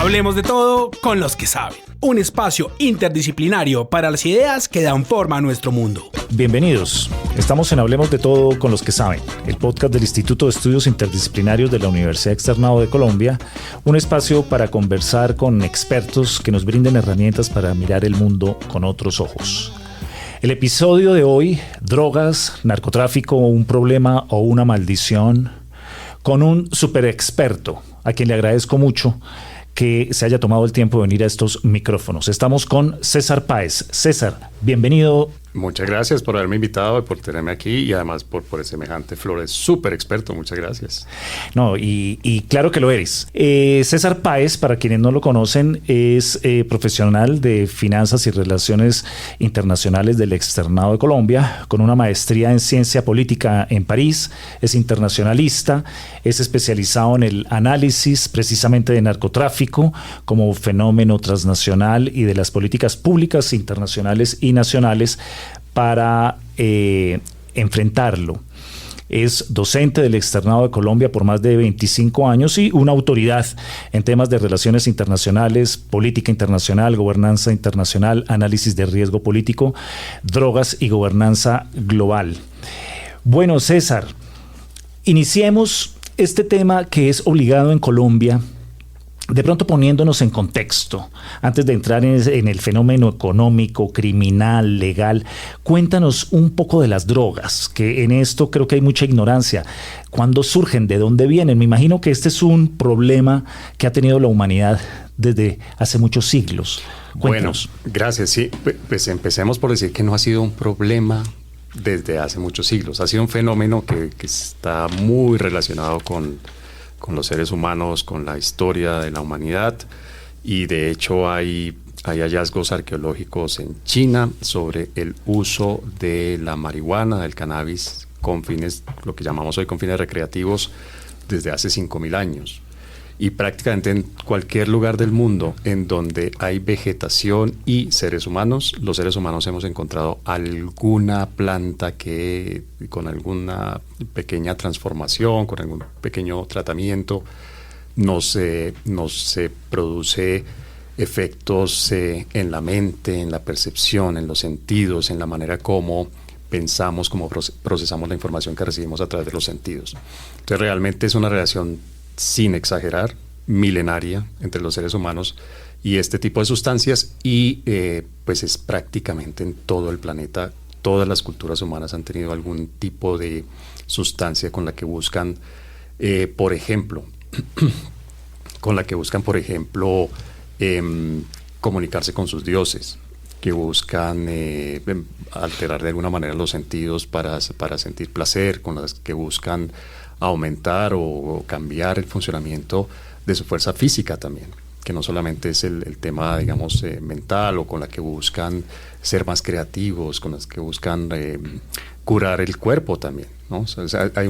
Hablemos de todo con los que saben. Un espacio interdisciplinario para las ideas que dan forma a nuestro mundo. Bienvenidos. Estamos en Hablemos de todo con los que saben, el podcast del Instituto de Estudios Interdisciplinarios de la Universidad Externado de Colombia, un espacio para conversar con expertos que nos brinden herramientas para mirar el mundo con otros ojos. El episodio de hoy, drogas, narcotráfico, un problema o una maldición, con un super experto, a quien le agradezco mucho que se haya tomado el tiempo de venir a estos micrófonos. Estamos con César Páez. César, bienvenido. Muchas gracias por haberme invitado y por tenerme aquí y además por el semejante Flores, súper experto, muchas gracias. No, y claro que lo eres. César Páez, para quienes no lo conocen, es profesional de finanzas y relaciones internacionales del Externado de Colombia, con una maestría en ciencia política en París, es internacionalista, es especializado en el análisis precisamente de narcotráfico como fenómeno transnacional y de las políticas públicas internacionales y nacionales para enfrentarlo. Es docente del Externado de Colombia por más de 25 años y una autoridad en temas de relaciones internacionales, política internacional, gobernanza internacional, análisis de riesgo político, drogas y gobernanza global. Bueno, César, iniciemos este tema que es obligado en Colombia. De pronto poniéndonos en contexto, antes de entrar en el fenómeno económico, criminal, legal, cuéntanos un poco de las drogas, que en esto creo que hay mucha ignorancia. ¿Cuándo surgen? ¿De dónde vienen? Me imagino que este es un problema que ha tenido la humanidad desde hace muchos siglos. Cuéntanos. Bueno, gracias. Sí, pues empecemos por decir que no ha sido un problema desde hace muchos siglos. Ha sido un fenómeno que está muy relacionado con los seres humanos, con la historia de la humanidad, y de hecho hay hallazgos arqueológicos en China sobre el uso de la marihuana, del cannabis, con fines, lo que llamamos hoy con fines recreativos, desde hace 5.000 años. Y prácticamente en cualquier lugar del mundo en donde hay vegetación y seres humanos, los seres humanos hemos encontrado alguna planta que con alguna pequeña transformación, con algún pequeño tratamiento, nos produce efectos en la mente, en la percepción, en los sentidos, en la manera como pensamos, como procesamos la información que recibimos a través de los sentidos. Entonces realmente es una relación, sin exagerar, milenaria entre los seres humanos y este tipo de sustancias, y pues es prácticamente en todo el planeta. Todas las culturas humanas han tenido algún tipo de sustancia con la que buscan, por ejemplo, comunicarse con sus dioses, que buscan alterar de alguna manera los sentidos para sentir placer, con las que buscan aumentar o cambiar el funcionamiento de su fuerza física también, que no solamente es el tema, digamos, mental, o con la que buscan ser más creativos, con las que buscan curar el cuerpo también, ¿no? O sea, hay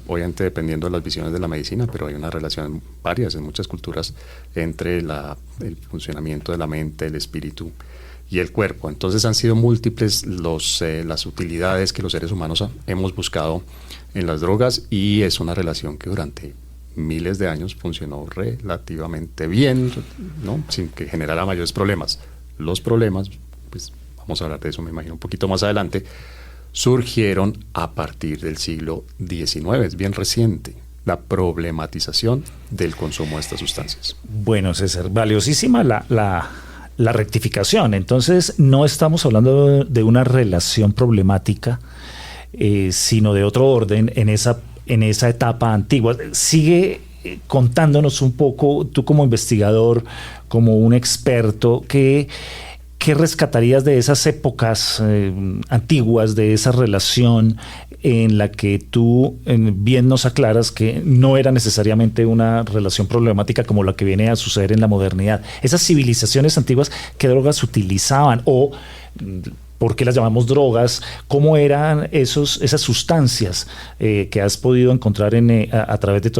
obviamente dependiendo de las visiones de la medicina, pero hay una relación en muchas culturas entre el funcionamiento de la mente, el espíritu y el cuerpo. Entonces han sido múltiples las utilidades que los seres humanos hemos buscado en las drogas, y es una relación que durante miles de años funcionó relativamente bien, ¿no? Sin que generara mayores problemas. Los problemas, pues vamos a hablar de eso, me imagino, un poquito más adelante, surgieron a partir del siglo XIX, es bien reciente, la problematización del consumo de estas sustancias. Bueno, César, valiosísima la rectificación. Entonces, no estamos hablando de una relación problemática, sino de otro orden en esa etapa antigua. Sigue contándonos un poco, tú como investigador, como un experto, ¿qué rescatarías de esas épocas antiguas, de esa relación en la que tú bien nos aclaras que no era necesariamente una relación problemática como la que viene a suceder en la modernidad? Esas civilizaciones antiguas, ¿qué drogas utilizaban? O ¿por qué las llamamos drogas? ¿Cómo eran esas sustancias que has podido encontrar a través de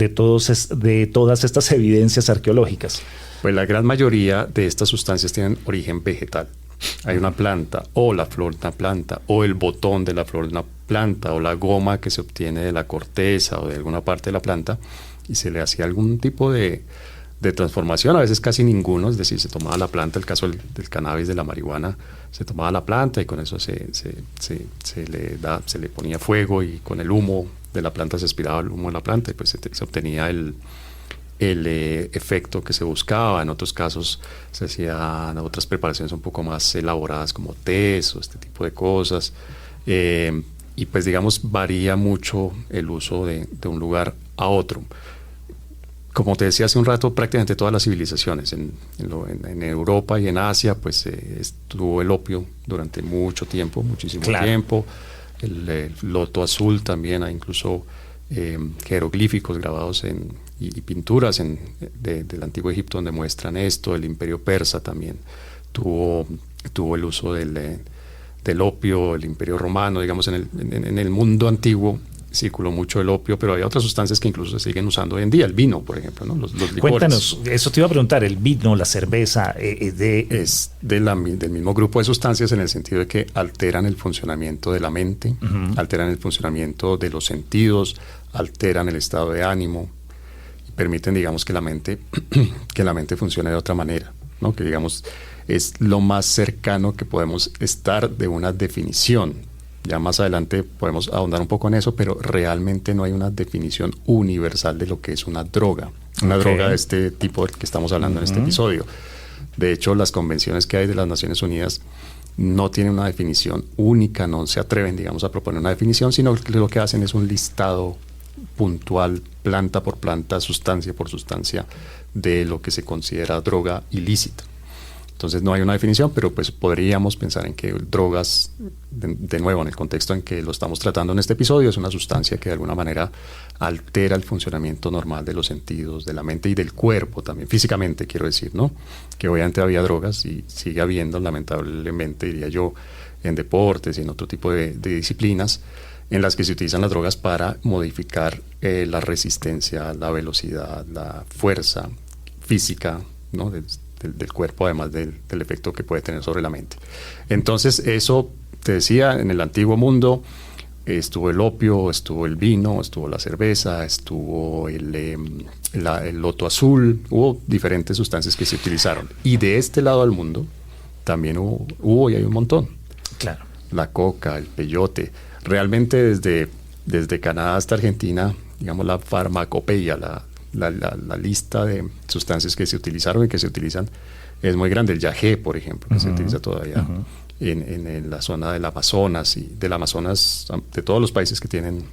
todas estas evidencias arqueológicas? Pues la gran mayoría de estas sustancias tienen origen vegetal. Hay una planta, o la flor de una planta, o el botón de la flor de una planta, o la goma que se obtiene de la corteza o de alguna parte de la planta, y se le hacía algún tipo de de transformación, a veces casi ninguno, es decir, se tomaba la planta, el caso del cannabis, de la marihuana, se tomaba la planta y con eso se le ponía fuego y con el humo de la planta se aspiraba el humo de la planta y pues se obtenía el efecto que se buscaba. En otros casos se hacían otras preparaciones un poco más elaboradas como tés o este tipo de cosas. Y pues digamos varía mucho el uso de un lugar a otro. Como te decía hace un rato, prácticamente todas las civilizaciones en Europa y en Asia pues estuvo el opio durante mucho tiempo, muchísimo tiempo. El loto azul también, hay incluso jeroglíficos grabados y pinturas del antiguo Egipto donde muestran esto. El imperio persa también tuvo el uso del opio. El imperio romano, digamos, en el mundo antiguo circuló mucho el opio, pero hay otras sustancias que incluso se siguen usando hoy en día, el vino, por ejemplo, ¿no? Los licores. Cuéntanos, eso te iba a preguntar, el vino, la cerveza, es del mismo grupo de sustancias en el sentido de que alteran el funcionamiento de la mente, alteran el funcionamiento de los sentidos, alteran el estado de ánimo y permiten, digamos, que la mente funcione de otra manera, ¿no? Que digamos es lo más cercano que podemos estar de una definición. Ya más adelante podemos ahondar un poco en eso, pero realmente no hay una definición universal de lo que es una droga. Una droga de este tipo del que estamos hablando en este episodio. De hecho, las convenciones que hay de las Naciones Unidas no tienen una definición única, no se atreven, digamos, a proponer una definición, sino que lo que hacen es un listado puntual, planta por planta, sustancia por sustancia, de lo que se considera droga ilícita. Entonces no hay una definición, pero pues podríamos pensar en que drogas, de nuevo en el contexto en que lo estamos tratando en este episodio, es una sustancia que de alguna manera altera el funcionamiento normal de los sentidos, de la mente y del cuerpo también, físicamente quiero decir, ¿no? Que obviamente había drogas y sigue habiendo, lamentablemente diría yo, en deportes y en otro tipo de disciplinas en las que se utilizan las drogas para modificar la resistencia, la velocidad, la fuerza física, ¿no? del cuerpo, además del efecto que puede tener sobre la mente. Entonces, eso, te decía, en el antiguo mundo estuvo el opio, estuvo el vino, estuvo la cerveza, estuvo el loto azul, hubo diferentes sustancias que se utilizaron. Y de este lado del mundo también hubo y hay un montón. Claro. La coca, el peyote. Realmente desde Canadá hasta Argentina, digamos, la farmacopeia, la lista de sustancias que se utilizaron y que se utilizan es muy grande. El yagé, por ejemplo, que se utiliza todavía en la zona del Amazonas y del Amazonas, de todos los países que tienen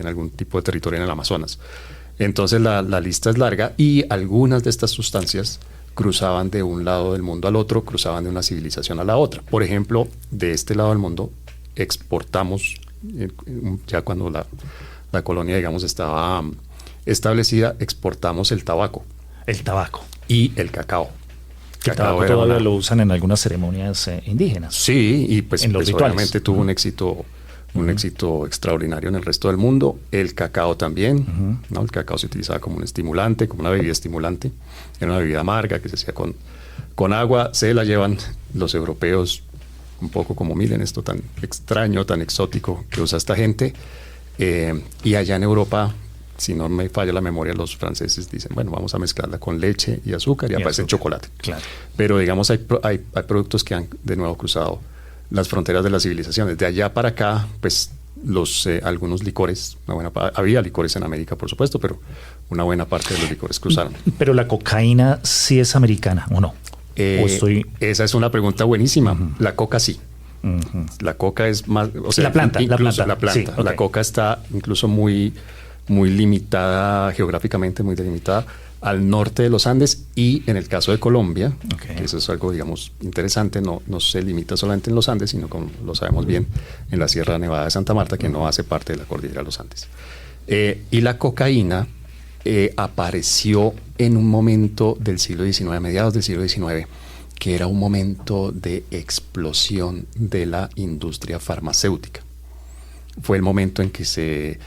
algún tipo de territorio en el Amazonas. Entonces la lista es larga y algunas de estas sustancias cruzaban de un lado del mundo al otro, cruzaban de una civilización a la otra. Por ejemplo, de este lado del mundo exportamos, ya cuando la colonia, digamos, estaba establecida, exportamos el tabaco. El tabaco. Y el cacao. El tabaco todavía lo usan en algunas ceremonias indígenas. Sí, y pues en los rituales. Obviamente tuvo un éxito extraordinario en el resto del mundo. El cacao también, ¿no? El cacao se utilizaba como un estimulante, como una bebida estimulante. Era una bebida amarga que se hacía con agua. Se la llevan los europeos un poco como, miren esto tan extraño, tan exótico que usa esta gente. Y allá en Europa, si no me falla la memoria, los franceses dicen, bueno, vamos a mezclarla con leche y azúcar y aparece el chocolate. Claro. Pero digamos, hay productos que han de nuevo cruzado las fronteras de las civilizaciones. De allá para acá, pues algunos licores, había licores en América, por supuesto, pero una buena parte de los licores cruzaron. Pero la cocaína sí es americana, ¿o no? Esa es una pregunta buenísima. La coca sí. La coca es más... O sea, la planta. Sí, okay. La coca está incluso muy limitada geográficamente, muy delimitada al norte de los Andes y en el caso de Colombia, que eso es algo, digamos, interesante, no se limita solamente en los Andes, sino, como lo sabemos bien, en la Sierra Nevada de Santa Marta, que no hace parte de la cordillera de los Andes. Y la cocaína apareció en un momento del siglo XIX, a mediados del siglo XIX, que era un momento de explosión de la industria farmacéutica. Fue el momento en que se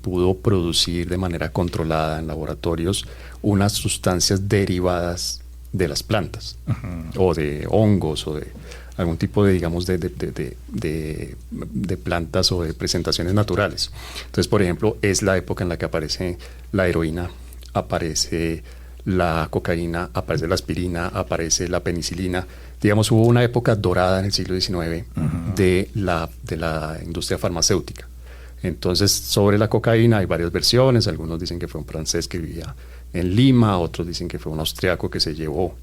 pudo producir de manera controlada en laboratorios unas sustancias derivadas de las plantas, o de hongos, o de algún tipo de, digamos, de plantas o de presentaciones naturales. Entonces, por ejemplo, es la época en la que aparece la heroína, aparece la cocaína, aparece la aspirina, aparece la penicilina. Digamos, hubo una época dorada en el siglo XIX de la industria farmacéutica. Entonces, sobre la cocaína hay varias versiones. Algunos dicen que fue un francés que vivía en Lima, otros dicen que fue un austriaco que se llevó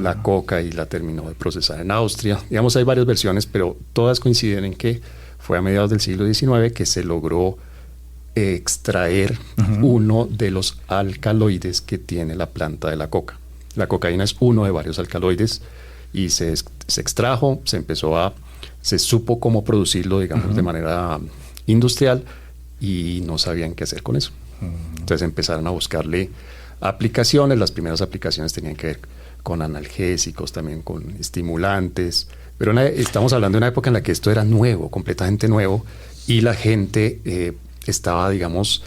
la coca y la terminó de procesar en Austria. Digamos, hay varias versiones, pero todas coinciden en que fue a mediados del siglo XIX que se logró extraer uno de los alcaloides que tiene la planta de la coca. La cocaína es uno de varios alcaloides y se extrajo, se supo cómo producirlo, digamos, de manera industrial, y no sabían qué hacer con eso. Entonces empezaron a buscarle aplicaciones. Las primeras aplicaciones tenían que ver con analgésicos, también con estimulantes, pero estamos hablando de una época en la que esto era nuevo, completamente nuevo, y la gente estaba, digamos,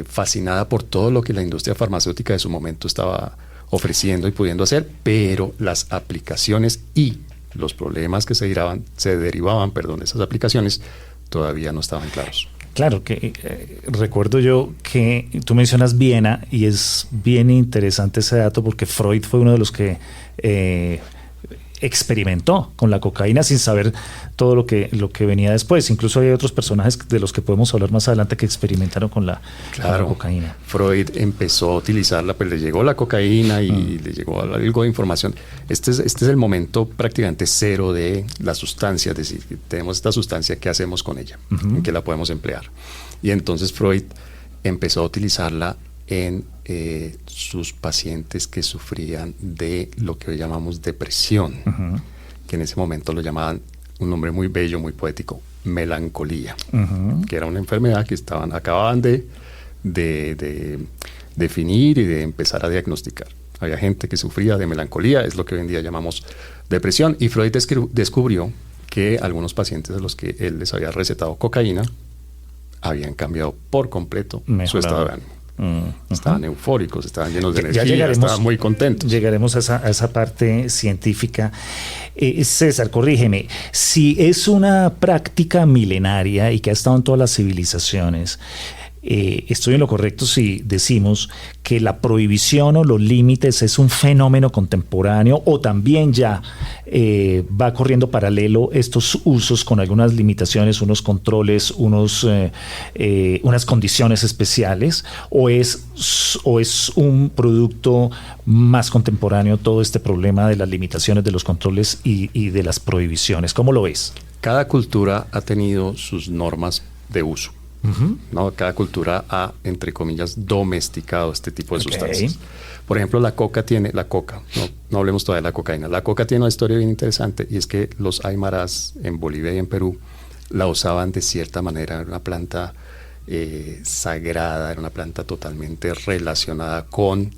fascinada por todo lo que la industria farmacéutica de su momento estaba ofreciendo y pudiendo hacer, pero las aplicaciones y los problemas que se derivaban de esas aplicaciones todavía no estaban claros. Claro, que recuerdo yo que tú mencionas Viena, y es bien interesante ese dato porque Freud fue uno de los que experimentó con la cocaína sin saber todo lo que venía después. Incluso hay otros personajes de los que podemos hablar más adelante que experimentaron con la cocaína. Freud empezó a utilizarla, pues le llegó la cocaína y le llegó algo de información. Este es el momento prácticamente cero de la sustancia, es decir, tenemos esta sustancia, ¿qué hacemos con ella? ¿En qué la podemos emplear? Y entonces Freud empezó a utilizarla en sus pacientes que sufrían de lo que hoy llamamos depresión, que en ese momento lo llamaban, un nombre muy bello, muy poético, melancolía, que era una enfermedad que acababan de definir y de empezar a diagnosticar. Había gente que sufría de melancolía, es lo que hoy en día llamamos depresión, y Freud descubrió que algunos pacientes a los que él les había recetado cocaína habían cambiado por completo su estado de ánimo. Estaban eufóricos, estaban llenos de energía, estaban muy contentos. Llegaremos a esa parte científica. César, corrígeme, si es una práctica milenaria y que ha estado en todas las civilizaciones, estoy en lo correcto si decimos que la prohibición o los límites es un fenómeno contemporáneo, o también ya va corriendo paralelo estos usos con algunas limitaciones, unos controles, unas condiciones especiales, o es un producto más contemporáneo todo este problema de las limitaciones, de los controles y de las prohibiciones. ¿Cómo lo ves? Cada cultura ha tenido sus normas de uso. ¿No? Cada cultura ha, entre comillas, domesticado este tipo de sustancias. Por ejemplo, no hablemos todavía de la cocaína. La coca tiene una historia bien interesante, y es que los aymaras en Bolivia y en Perú la usaban de cierta manera. Era una planta sagrada, era una planta totalmente relacionada con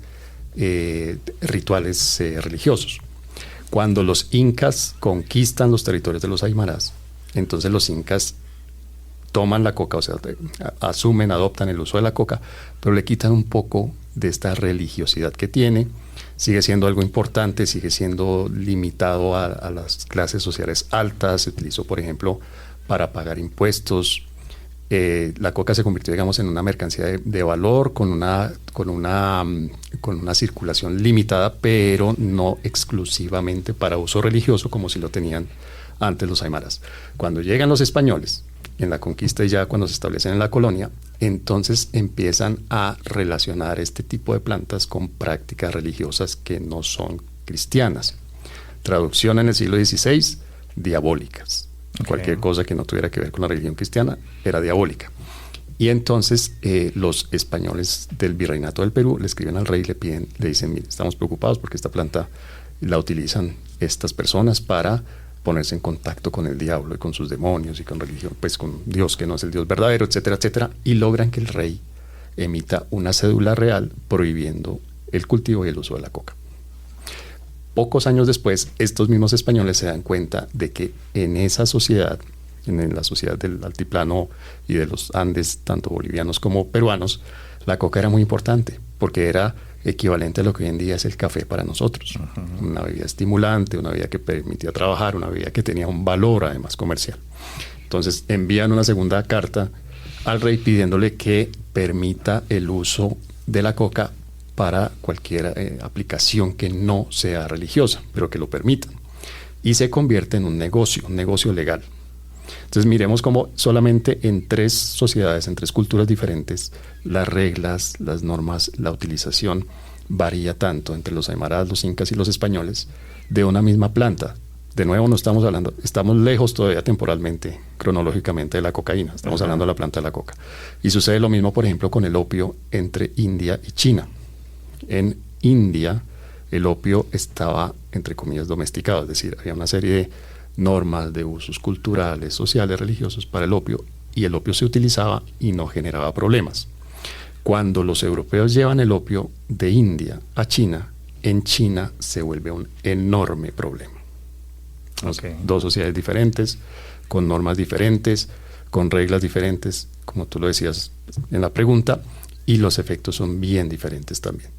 rituales religiosos. Cuando los incas conquistan los territorios de los aymaras, entonces los incas toman la coca, o sea, adoptan el uso de la coca, pero le quitan un poco de esta religiosidad que tiene. Sigue siendo algo importante, sigue siendo limitado a las clases sociales altas. Se utilizó, por ejemplo, para pagar impuestos. La coca se convirtió, digamos, en una mercancía de valor con una circulación limitada, pero no exclusivamente para uso religioso como si lo tenían antes los aymaras. Cuando llegan los españoles en la conquista y ya cuando se establecen en la colonia, entonces empiezan a relacionar este tipo de plantas con prácticas religiosas que no son cristianas. Traducción en el siglo XVI, diabólicas. Cualquier cosa que no tuviera que ver con la religión cristiana era diabólica. Y entonces los españoles del Virreinato del Perú le escriben al rey y le dicen, mire, estamos preocupados porque esta planta la utilizan estas personas para ponerse en contacto con el diablo y con sus demonios y con religión, pues con Dios que no es el Dios verdadero, etcétera, etcétera, y logran que el rey emita una cédula real prohibiendo el cultivo y el uso de la coca. Pocos años después, estos mismos españoles se dan cuenta de que en esa sociedad, en la sociedad del altiplano y de los Andes, tanto bolivianos como peruanos, la coca era muy importante porque era equivalente a lo que hoy en día es el café para nosotros. Una bebida estimulante, una bebida que permitía trabajar, una bebida que tenía un valor además comercial. Entonces envían una segunda carta al rey pidiéndole que permita el uso de la coca para cualquier aplicación que no sea religiosa, pero que lo permitan. Y se convierte en un negocio legal. Entonces miremos cómo solamente en 3 sociedades, en 3 culturas diferentes, las reglas, las normas, la utilización varía tanto entre los aymaras, los incas y los españoles de una misma planta. De nuevo no estamos hablando, estamos lejos todavía temporalmente, cronológicamente de la cocaína, estamos hablando de la planta de la coca. Y sucede lo mismo, por ejemplo, con el opio entre India y China. En India el opio estaba, entre comillas, domesticado, es decir, había una serie de normas de usos culturales, sociales, religiosos para el opio, y el opio se utilizaba y no generaba problemas. Cuando los europeos llevan el opio de India a China, en China se vuelve un enorme problema. Okay. 2 sociedades diferentes, con normas diferentes, con reglas diferentes, como tú lo decías en la pregunta, y los efectos son bien diferentes también.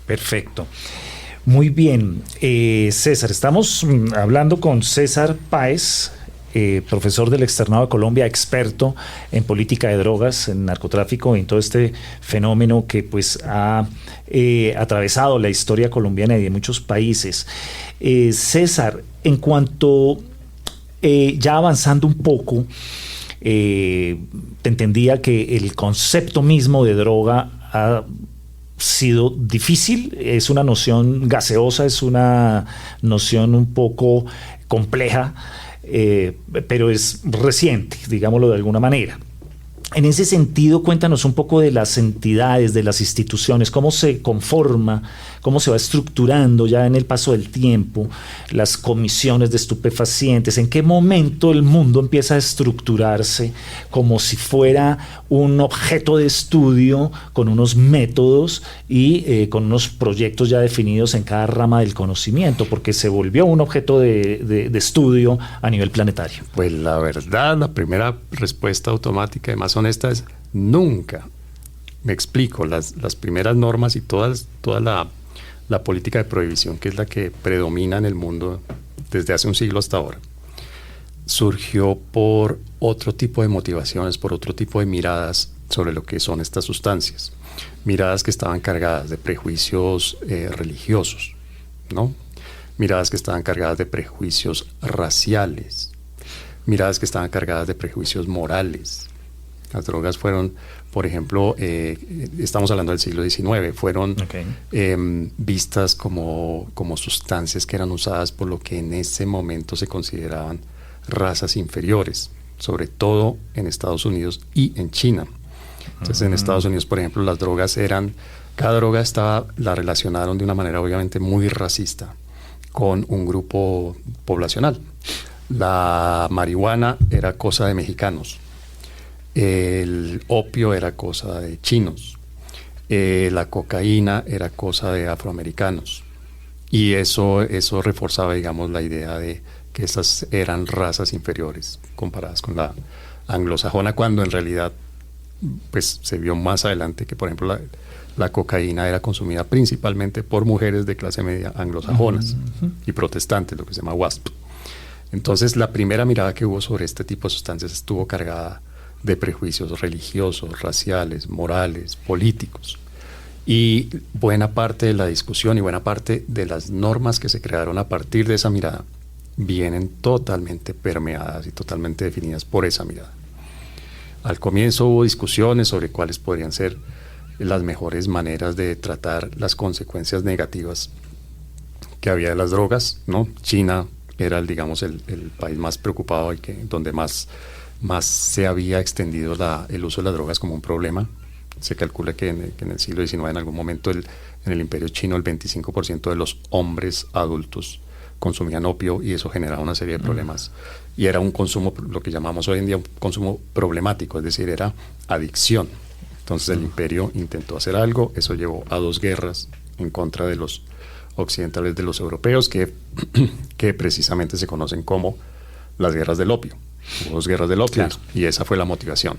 Perfecto. Muy bien, César, estamos hablando con César Páez, profesor del Externado de Colombia, experto en política de drogas, en narcotráfico, en todo este fenómeno que pues ha atravesado la historia colombiana y de muchos países. César, en cuanto, ya avanzando un poco, te entendía que el concepto mismo de droga ha sido difícil, es una noción gaseosa, es una noción un poco compleja, pero es reciente, digámoslo de alguna manera. En ese sentido, cuéntanos un poco de las entidades, de las instituciones, cómo se conforma, cómo se va estructurando ya en el paso del tiempo, las comisiones de estupefacientes, en qué momento el mundo empieza a estructurarse como si fuera un objeto de estudio con unos métodos y con unos proyectos ya definidos en cada rama del conocimiento, porque se volvió un objeto de estudio a nivel planetario. Pues la verdad, la primera respuesta automática y más honesta es nunca. Me explico, las primeras normas y toda la política de prohibición, que es la que predomina en el mundo desde hace un siglo hasta ahora, surgió por otro tipo de motivaciones, por otro tipo de miradas sobre lo que son estas sustancias. Miradas que estaban cargadas de prejuicios religiosos, ¿no? Miradas que estaban cargadas de prejuicios raciales, miradas que estaban cargadas de prejuicios morales. Las drogas fueron, por ejemplo, estamos hablando del siglo XIX, fueron vistas como sustancias que eran usadas por lo que en ese momento se consideraban razas inferiores, sobre todo en Estados Unidos y en China. Entonces, en Estados Unidos, por ejemplo, las drogas cada droga la relacionaron de una manera obviamente muy racista con un grupo poblacional. La marihuana era cosa de mexicanos. El opio era cosa de chinos, la cocaína era cosa de afroamericanos, y eso reforzaba, digamos, la idea de que esas eran razas inferiores comparadas con la anglosajona, cuando en realidad pues se vio más adelante que, por ejemplo, la cocaína era consumida principalmente por mujeres de clase media anglosajonas y protestantes, lo que se llama WASP. Entonces, la primera mirada que hubo sobre este tipo de sustancias estuvo cargada de prejuicios religiosos, raciales, morales, políticos. Y buena parte de la discusión y buena parte de las normas que se crearon a partir de esa mirada vienen totalmente permeadas y totalmente definidas por esa mirada. Al comienzo hubo discusiones sobre cuáles podrían ser las mejores maneras de tratar las consecuencias negativas que había de las drogas, ¿no? China era, digamos, el país más preocupado y donde más se había extendido el uso de las drogas como un problema. Se calcula que en el siglo XIX, en algún momento, en el Imperio Chino, el 25% de los hombres adultos consumían opio, y eso generaba una serie de problemas. Y era un consumo, lo que llamamos hoy en día un consumo problemático, es decir, era adicción. Entonces el imperio intentó hacer algo, eso llevó a 2 guerras en contra de los occidentales, de los europeos, que precisamente se conocen como las guerras del opio. Hubo 2 guerras del opio, claro, y esa fue la motivación.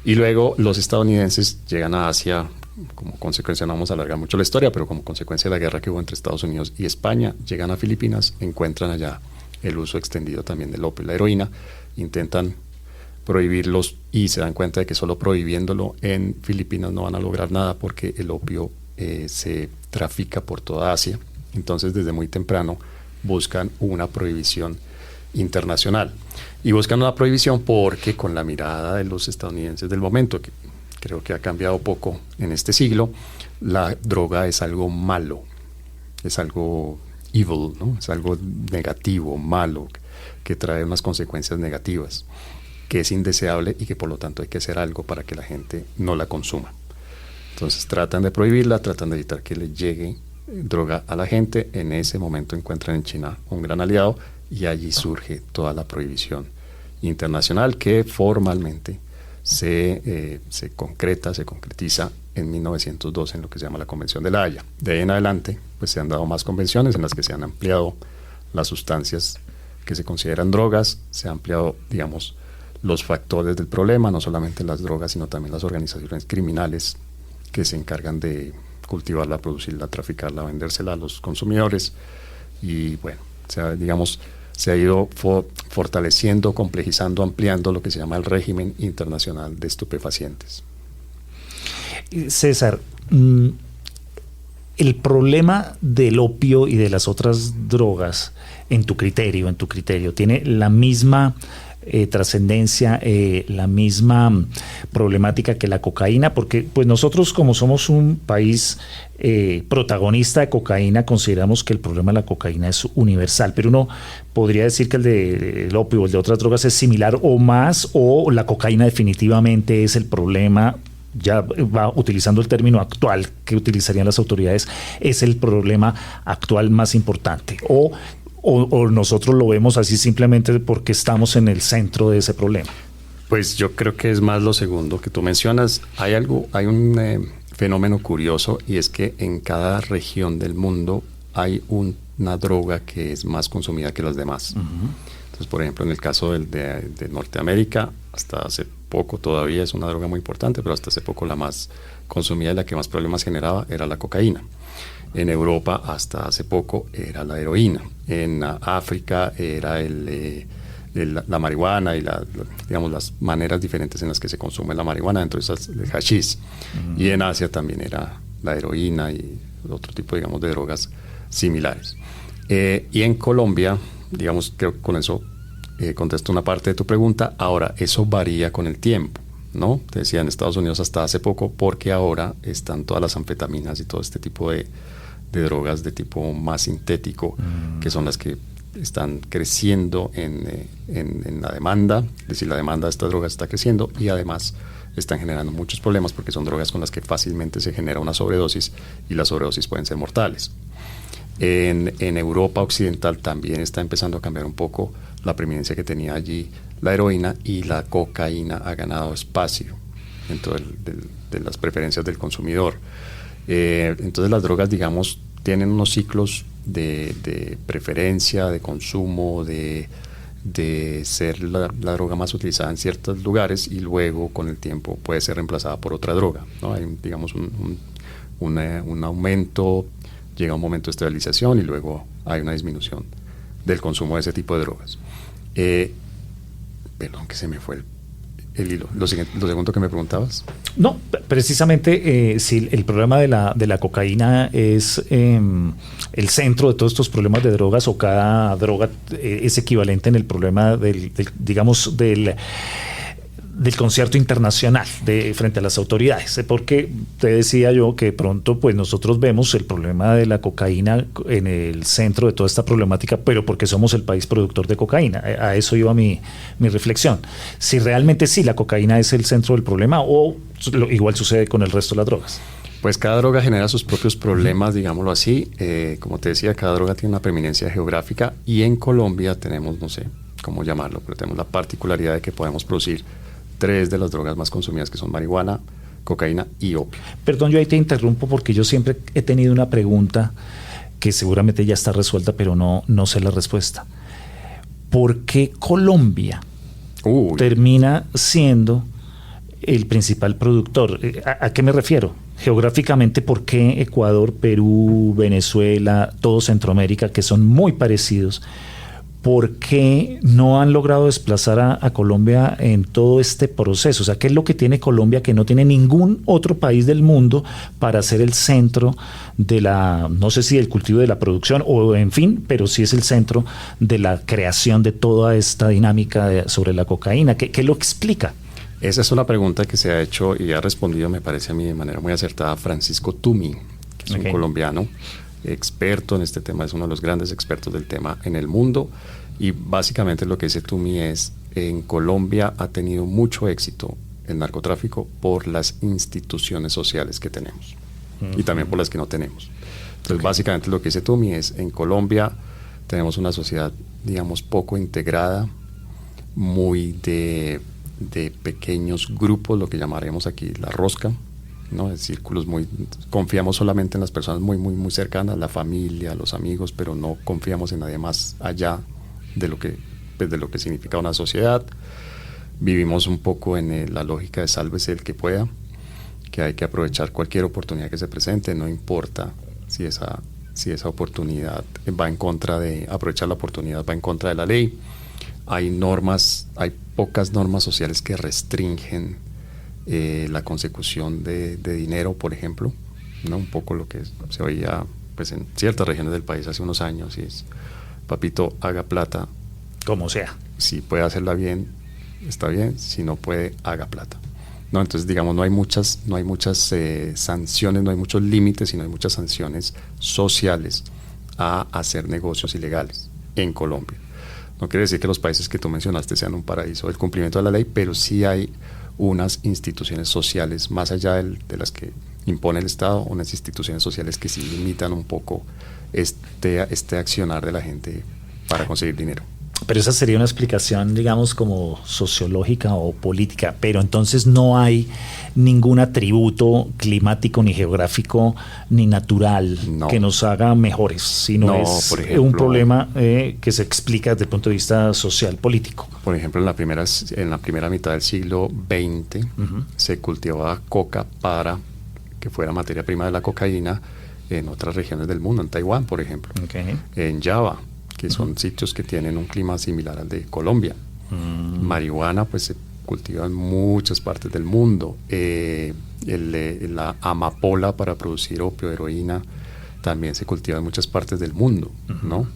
Y luego los estadounidenses llegan a Asia como consecuencia, no vamos a alargar mucho la historia, pero como consecuencia de la guerra que hubo entre Estados Unidos y España, llegan a Filipinas, encuentran allá el uso extendido también del opio y la heroína, intentan prohibirlos y se dan cuenta de que solo prohibiéndolo en Filipinas no van a lograr nada, porque el opio se trafica por toda Asia. Entonces, desde muy temprano buscan una prohibición internacional. Y buscan una prohibición porque con la mirada de los estadounidenses del momento, que creo que ha cambiado poco en este siglo, la droga es algo malo, es algo evil, ¿no? Es algo negativo, malo, que trae unas consecuencias negativas, que es indeseable y que por lo tanto hay que hacer algo para que la gente no la consuma. Entonces tratan de prohibirla, tratan de evitar que le llegue droga a la gente. En ese momento encuentran en China un gran aliado y allí surge toda la prohibición internacional que formalmente se concretiza en 1912 en lo que se llama la Convención de La Haya. De ahí en adelante pues se han dado más convenciones en las que se han ampliado las sustancias que se consideran drogas, se han ampliado, digamos, los factores del problema, no solamente las drogas, sino también las organizaciones criminales que se encargan de cultivarla, producirla, traficarla, vendérsela a los consumidores. Y bueno, se ha ido fortaleciendo, complejizando, ampliando lo que se llama el régimen internacional de estupefacientes. César, el problema del opio y de las otras drogas, en tu criterio, ¿tiene la misma trascendencia, la misma problemática que la cocaína? Porque pues nosotros, como somos un país protagonista de cocaína, consideramos que el problema de la cocaína es universal, pero uno podría decir que el opio o el de otras drogas es similar o más, o la cocaína definitivamente es el problema. Ya va utilizando el término actual que utilizarían las autoridades, es el problema actual más importante, o nosotros lo vemos así simplemente porque estamos en el centro de ese problema. Pues yo creo que es más lo segundo que tú mencionas. Hay un fenómeno curioso, y es que en cada región del mundo hay una droga que es más consumida que las demás. Uh-huh. Entonces, por ejemplo, en el caso de Norteamérica, hasta hace poco todavía es una droga muy importante, pero hasta hace poco la más consumida y la que más problemas generaba era la cocaína. En Europa hasta hace poco era la heroína. En África era la marihuana y digamos las maneras diferentes en las que se consume la marihuana, dentro de esas el hachís. Uh-huh. Y en Asia también era la heroína y otro tipo, digamos, de drogas similares. Y en Colombia, digamos, creo que con eso contesto una parte de tu pregunta. Ahora, eso varía con el tiempo, ¿no? Te decía, en Estados Unidos hasta hace poco, porque ahora están todas las anfetaminas y todo este tipo de drogas de tipo más sintético, que son las que están creciendo en la demanda. Es decir, la demanda de estas drogas está creciendo y además están generando muchos problemas porque son drogas con las que fácilmente se genera una sobredosis, y las sobredosis pueden ser mortales. En Europa Occidental también está empezando a cambiar un poco la preeminencia que tenía allí la heroína, y la cocaína ha ganado espacio dentro de las preferencias del consumidor. Entonces las drogas, digamos, tienen unos ciclos de preferencia, de consumo, de ser la droga más utilizada en ciertos lugares, y luego con el tiempo puede ser reemplazada por otra droga, ¿no? Hay, digamos, un aumento, llega un momento de estabilización y luego hay una disminución del consumo de ese tipo de drogas. Perdón, que se me fue el hilo. Lo segundo que me preguntabas. No, precisamente si el problema de la cocaína es el centro de todos estos problemas de drogas, o cada droga es equivalente en el problema del concierto internacional frente a las autoridades, porque te decía yo que pronto pues nosotros vemos el problema de la cocaína en el centro de toda esta problemática, pero porque somos el país productor de cocaína. A eso iba mi reflexión. Si realmente sí la cocaína es el centro del problema, o igual sucede con el resto de las drogas. Pues cada droga genera sus propios problemas, digámoslo así. Como te decía, cada droga tiene una preeminencia geográfica, y en Colombia tenemos, no sé cómo llamarlo, pero tenemos la particularidad de que podemos producir 3 de las drogas más consumidas, que son marihuana, cocaína y opio. Perdón, yo ahí te interrumpo porque yo siempre he tenido una pregunta que seguramente ya está resuelta, pero no sé la respuesta. ¿Por qué Colombia termina siendo el principal productor? ¿A qué me refiero? Geográficamente, ¿por qué Ecuador, Perú, Venezuela, todo Centroamérica, que son muy parecidos? ¿por qué no han logrado desplazar a Colombia en todo este proceso? O sea, ¿qué es lo que tiene Colombia que no tiene ningún otro país del mundo para ser el centro de la, no sé si del cultivo de la producción o en fin, pero sí es el centro de la creación de toda esta dinámica sobre la cocaína? ¿Qué lo explica? Esa es una pregunta que se ha hecho y ha respondido, me parece a mí, de manera muy acertada Francisco Tumi, que es un colombiano experto en este tema, es uno de los grandes expertos del tema en el mundo, y básicamente lo que dice Tumi es: en Colombia ha tenido mucho éxito el narcotráfico por las instituciones sociales que tenemos y también por las que no tenemos. Entonces básicamente lo que dice Tumi es: en Colombia tenemos una sociedad, digamos, poco integrada, muy de pequeños grupos, lo que llamaremos aquí la rosca, ¿no? De círculos muy, confiamos solamente en las personas muy cercanas, la familia, los amigos, pero no confiamos en nadie más allá de lo que, pues, de lo que significa una sociedad. Vivimos un poco en la lógica de sálvese el que pueda, que hay que aprovechar cualquier oportunidad que se presente, no importa si esa oportunidad va en contra de, aprovechar la oportunidad va en contra de la ley. Hay normas, hay pocas normas sociales que restringen la consecución de dinero, por ejemplo, ¿no? Un poco lo que se oía, pues, en ciertas regiones del país hace unos años, y es: papito, haga plata. Como sea. Si puede hacerla bien, está bien; si no puede, haga plata. ¿No? Entonces, digamos, no hay muchas sanciones, no hay muchos límites, sino hay muchas sanciones sociales a hacer negocios ilegales en Colombia. No quiere decir que los países que tú mencionaste sean un paraíso del cumplimiento de la ley, pero sí hay unas instituciones sociales, más allá de las que impone el Estado, unas instituciones sociales que sí limitan un poco este accionar de la gente para conseguir dinero. Pero esa sería una explicación, digamos, como sociológica o política, pero entonces no hay ningún atributo climático, ni geográfico, ni natural que nos haga mejores, sino es por ejemplo, un problema que se explica desde el punto de vista social, político. Por ejemplo, en la primera mitad del siglo XX se cultivaba coca para que fuera materia prima de la cocaína en otras regiones del mundo, en Taiwán, por ejemplo, en Java, que son sitios que tienen un clima similar al de Colombia. Marihuana, pues, se cultiva en muchas partes del mundo. La amapola para producir opio, heroína, también se cultiva en muchas partes del mundo, ¿no?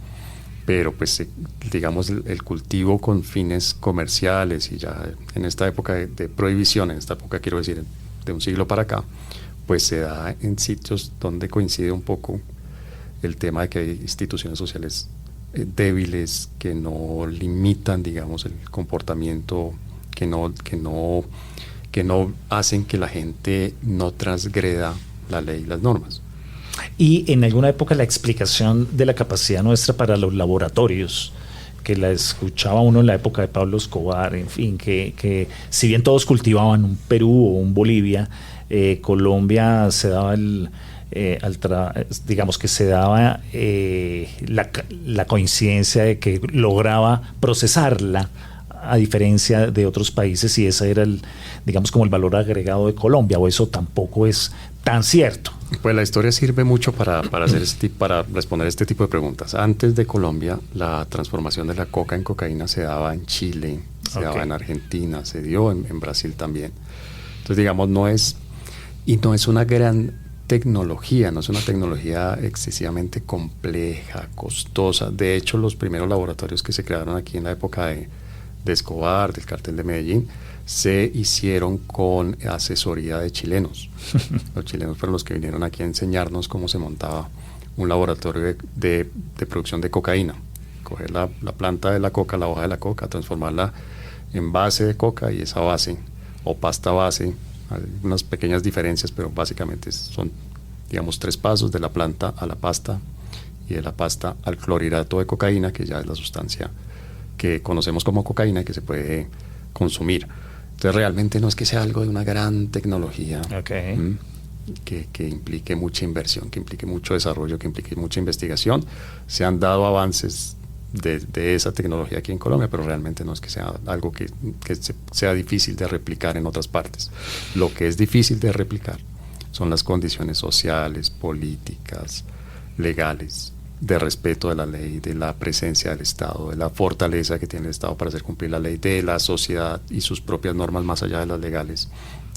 Pero, pues, digamos, el cultivo con fines comerciales, y ya en esta época de prohibición, en esta época, quiero decir, de un siglo para acá, pues se da en sitios donde coincide un poco el tema de que hay instituciones sociales débiles que no limitan, digamos, el comportamiento, que no hacen que la gente no transgreda la ley y las normas. Y en alguna época la explicación de la capacidad nuestra para los laboratorios, que la escuchaba uno en la época de Pablo Escobar, en fin, que si bien todos cultivaban un Perú o un Bolivia, Colombia se daba digamos que se daba la coincidencia de que lograba procesarla, a diferencia de otros países, y ese era digamos, como el valor agregado de Colombia, o eso tampoco es tan cierto. Pues la historia sirve mucho para responder este tipo de preguntas. Antes de Colombia, la transformación de la coca en cocaína se daba en Chile, se daba en Argentina, se dio en Brasil también. Entonces, digamos, no es una gran tecnología, no es una tecnología excesivamente compleja, costosa. De hecho, los primeros laboratorios que se crearon aquí en la época de Escobar, del cartel de Medellín, se hicieron con asesoría de chilenos. Los chilenos fueron los que vinieron aquí a enseñarnos cómo se montaba un laboratorio de producción de cocaína. Coger la planta de la coca, la hoja de la coca, transformarla en base de coca, y esa base o pasta base, hay unas pequeñas diferencias, pero básicamente son, digamos, 3 pasos: de la planta a la pasta, y de la pasta al clorhidrato de cocaína, que ya es la sustancia que conocemos como cocaína y que se puede consumir. Entonces, realmente no es que sea algo de una gran tecnología que implique mucha inversión, que implique mucho desarrollo, que implique mucha investigación. Se han dado avances de esa tecnología aquí en Colombia, pero realmente no es que sea algo que sea difícil de replicar en otras partes. Lo que es difícil de replicar son las condiciones sociales, políticas, legales de respeto de la ley, de la presencia del Estado, de la fortaleza que tiene el Estado para hacer cumplir la ley, de la sociedad y sus propias normas más allá de las legales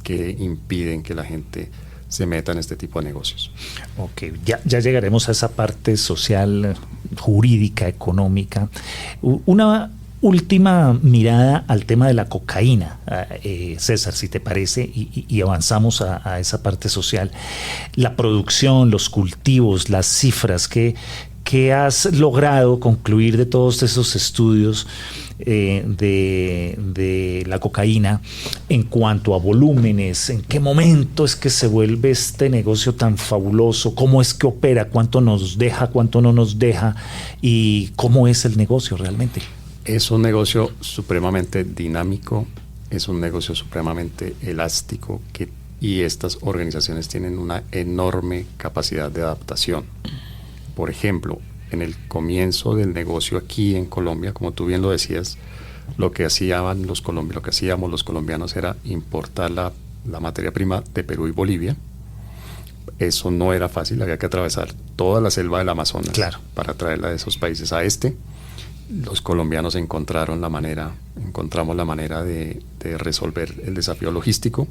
que impiden que la gente se meta en este tipo de negocios. Ok, ya llegaremos a esa parte social, jurídica, económica. Una última mirada al tema de la cocaína, César, si te parece, y avanzamos a esa parte social. La producción, los cultivos, las cifras que has logrado concluir de todos esos estudios de la cocaína en cuanto a volúmenes, en qué momento es que se vuelve este negocio tan fabuloso, cómo es que opera, cuánto nos deja, cuánto no nos deja y cómo es el negocio realmente. Es un negocio supremamente dinámico, es un negocio supremamente elástico y estas organizaciones tienen una enorme capacidad de adaptación. Por ejemplo, en el comienzo del negocio aquí en Colombia, como tú bien lo decías, lo que hacíamos los colombianos era importar la materia prima de Perú y Bolivia. Eso no era fácil, había que atravesar toda la selva del Amazonas, claro, para traerla de esos países a este. Los colombianos encontramos la manera de resolver el desafío logístico.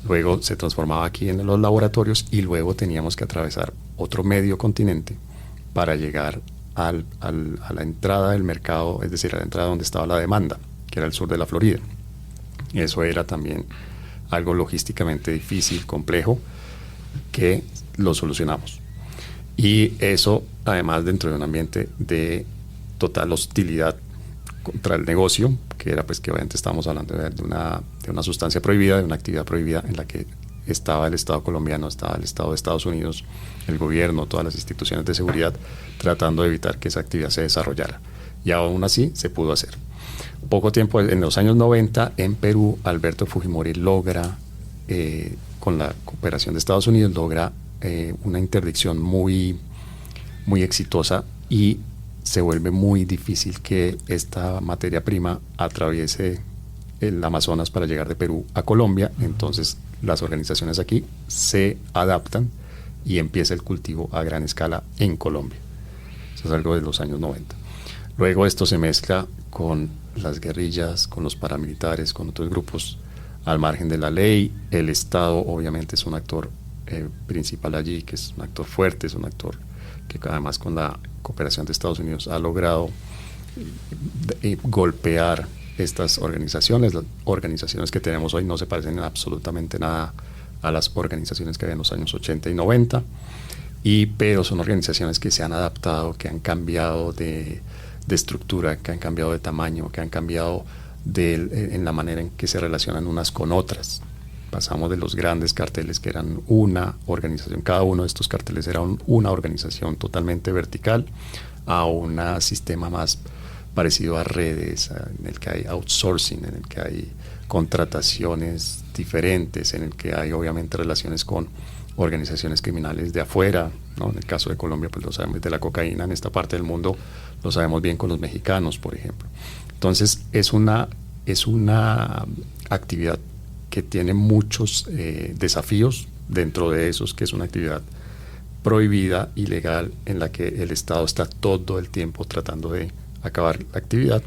Luego se transformaba aquí en los laboratorios y luego teníamos que atravesar otro medio continente para llegar a la entrada del mercado, es decir, a la entrada donde estaba la demanda, que era el sur de la Florida. Eso era también algo logísticamente difícil, complejo, que lo solucionamos. Y eso, además, dentro de un ambiente de total hostilidad contra el negocio, que era pues que obviamente estábamos hablando de una sustancia prohibida, de una actividad prohibida en la que estaba el Estado colombiano, estaba el Estado de Estados Unidos, el gobierno, todas las instituciones de seguridad, tratando de evitar que esa actividad se desarrollara. Y aún así se pudo hacer. Poco tiempo, en los años 90, en Perú, Alberto Fujimori logra, con la cooperación de Estados Unidos, logra una interdicción muy, muy exitosa y se vuelve muy difícil que esta materia prima atraviese el Amazonas para llegar de Perú a Colombia. Entonces las organizaciones aquí se adaptan y empieza el cultivo a gran escala en Colombia. Eso es algo de los años 90. Luego esto se mezcla con las guerrillas, con los paramilitares, con otros grupos al margen de la ley. El Estado obviamente es un actor principal allí, que es un actor fuerte, es un actor que además con la cooperación de Estados Unidos ha logrado golpear estas organizaciones. Las organizaciones que tenemos hoy no se parecen en absolutamente nada a las organizaciones que había en los años 80 y 90, pero son organizaciones que se han adaptado, que han cambiado de estructura, que han cambiado de tamaño, que han cambiado en la manera en que se relacionan unas con otras. Pasamos de los grandes carteles que eran una organización, cada uno de estos carteles era una organización totalmente vertical, a un sistema más parecido a redes, en el que hay outsourcing, en el que hay contrataciones diferentes, en el que hay obviamente relaciones con organizaciones criminales de afuera, ¿no? En el caso de Colombia, pues lo sabemos de la cocaína, en esta parte del mundo lo sabemos bien con los mexicanos, por ejemplo. Entonces es una actividad que tiene muchos desafíos, dentro de esos que es una actividad prohibida, ilegal, en la que el Estado está todo el tiempo tratando de acabar la actividad,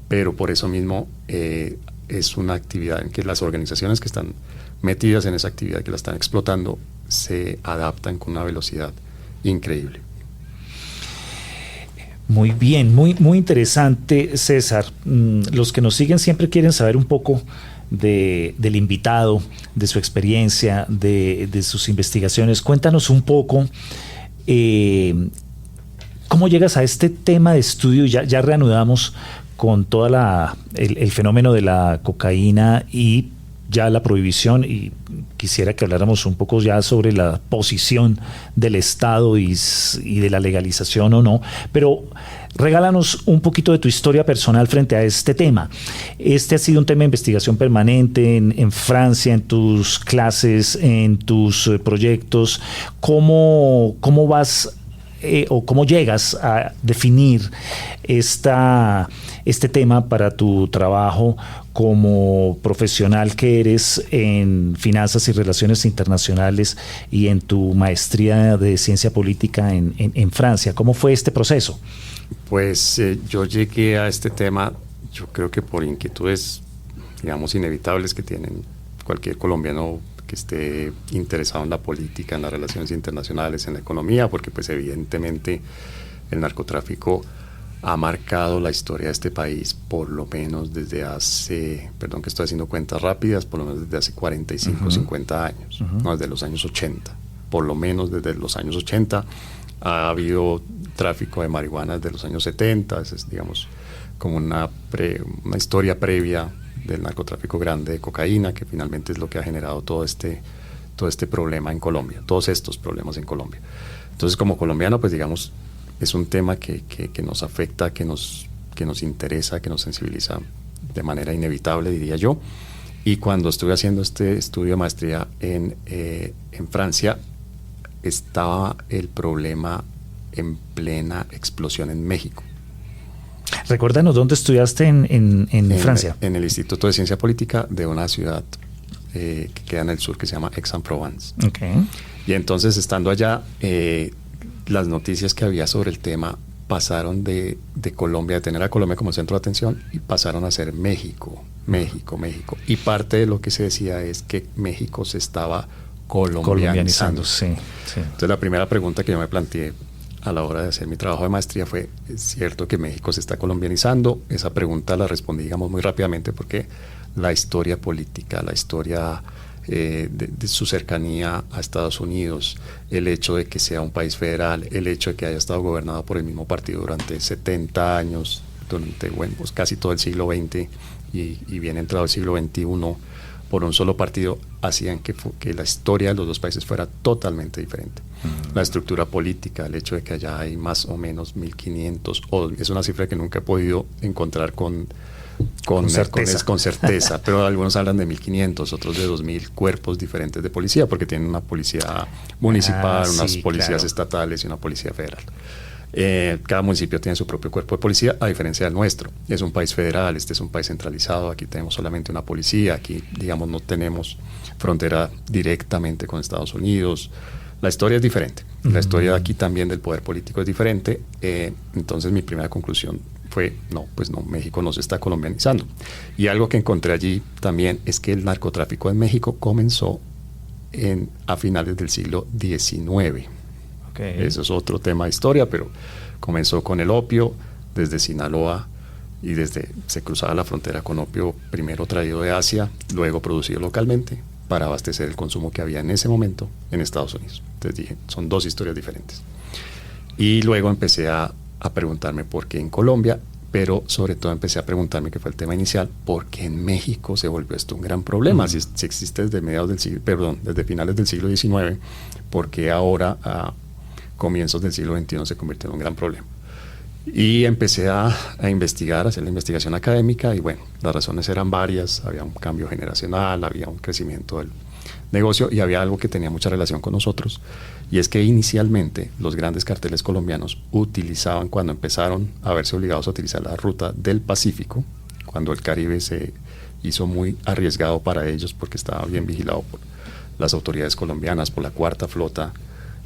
pero por eso mismo es una actividad en que las organizaciones que están metidas en esa actividad, que la están explotando, se adaptan con una velocidad increíble. Muy bien, muy interesante, César. Los que nos siguen siempre quieren saber un poco del invitado, de su experiencia, de sus investigaciones. Cuéntanos un poco cómo llegas a este tema de estudio. Ya reanudamos con todo el fenómeno de la cocaína y ya la prohibición, y quisiera que habláramos un poco ya sobre la posición del Estado y de la legalización o no, pero regálanos un poquito de tu historia personal frente a este tema. Este ha sido un tema de investigación permanente en Francia, en tus clases, en tus proyectos. ¿Cómo vas o cómo llegas a definir este tema para tu trabajo como profesional que eres en finanzas y relaciones internacionales y en tu maestría de ciencia política en Francia? ¿Cómo fue este proceso? Pues yo llegué a este tema, yo creo que por inquietudes, digamos, inevitables que tienen cualquier colombiano que esté interesado en la política, en las relaciones internacionales, en la economía, porque pues evidentemente el narcotráfico ha marcado la historia de este país por lo menos desde hace, perdón que estoy haciendo cuentas rápidas, por lo menos desde hace 45, 50 años, no, desde los años 80, por lo menos desde los años 80 ha habido tráfico de marihuana desde los años 70, es digamos como una historia previa del narcotráfico grande de cocaína, que finalmente es lo que ha generado todo este problema en Colombia, todos estos problemas en Colombia. Entonces, como colombiano, pues digamos, es un tema que nos afecta, que nos interesa, que nos sensibiliza de manera inevitable, diría yo. Y cuando estuve haciendo este estudio de maestría en Francia, estaba el problema en plena explosión en México. Recuérdanos dónde estudiaste en Francia. En el Instituto de Ciencia Política de una ciudad que queda en el sur que se llama Aix-en-Provence. Okay. Y entonces, estando allá, las noticias que había sobre el tema pasaron de Colombia, de tener a Colombia como centro de atención, y pasaron a ser México. Y parte de lo que se decía es que México se estaba colombianizando. Sí. Entonces, la primera pregunta que yo me planteé a la hora de hacer mi trabajo de maestría fue: ¿es cierto que México se está colombianizando? Esa pregunta la respondí, digamos, muy rápidamente, porque la historia política, la historia de su cercanía a Estados Unidos, el hecho de que sea un país federal, el hecho de que haya estado gobernado por el mismo partido durante 70 años, durante pues casi todo el siglo XX y bien entrado el siglo XXI, por un solo partido, hacían que la historia de los dos países fuera totalmente diferente. La estructura política, el hecho de que allá hay más o menos 1.500, o es una cifra que nunca he podido encontrar con certeza, pero algunos hablan de 1.500, otros de 2.000 cuerpos diferentes de policía, porque tienen una policía municipal, unas policías estatales y una policía federal. Cada municipio tiene su propio cuerpo de policía, a diferencia del nuestro. Es un país federal, este es un país centralizado, aquí tenemos solamente una policía, aquí, digamos, no tenemos frontera directamente con Estados Unidos. La historia es diferente, la historia de aquí también del poder político es diferente. Entonces mi primera conclusión fue: no, México no se está colombianizando. Y algo que encontré allí también es que el narcotráfico en México comenzó a finales del siglo XIX. Okay. Eso es otro tema de historia, pero comenzó con el opio desde Sinaloa, y se cruzaba la frontera con opio primero traído de Asia, luego producido localmente para abastecer el consumo que había en ese momento en Estados Unidos. Entonces dije, son dos historias diferentes. Y luego empecé a preguntarme por qué en Colombia, pero sobre todo empecé a preguntarme, que fue el tema inicial, por qué en México se volvió esto un gran problema. Si existe desde desde finales del siglo XIX, ¿por qué ahora a comienzos del siglo XXI se convirtió en un gran problema? Y empecé a investigar, a hacer la investigación académica, y bueno, las razones eran varias. Había un cambio generacional, había un crecimiento del negocio, y había algo que tenía mucha relación con nosotros, y es que inicialmente los grandes carteles colombianos utilizaban, cuando empezaron a verse obligados a utilizar la ruta del Pacífico, cuando el Caribe se hizo muy arriesgado para ellos porque estaba bien vigilado por las autoridades colombianas, por la Cuarta Flota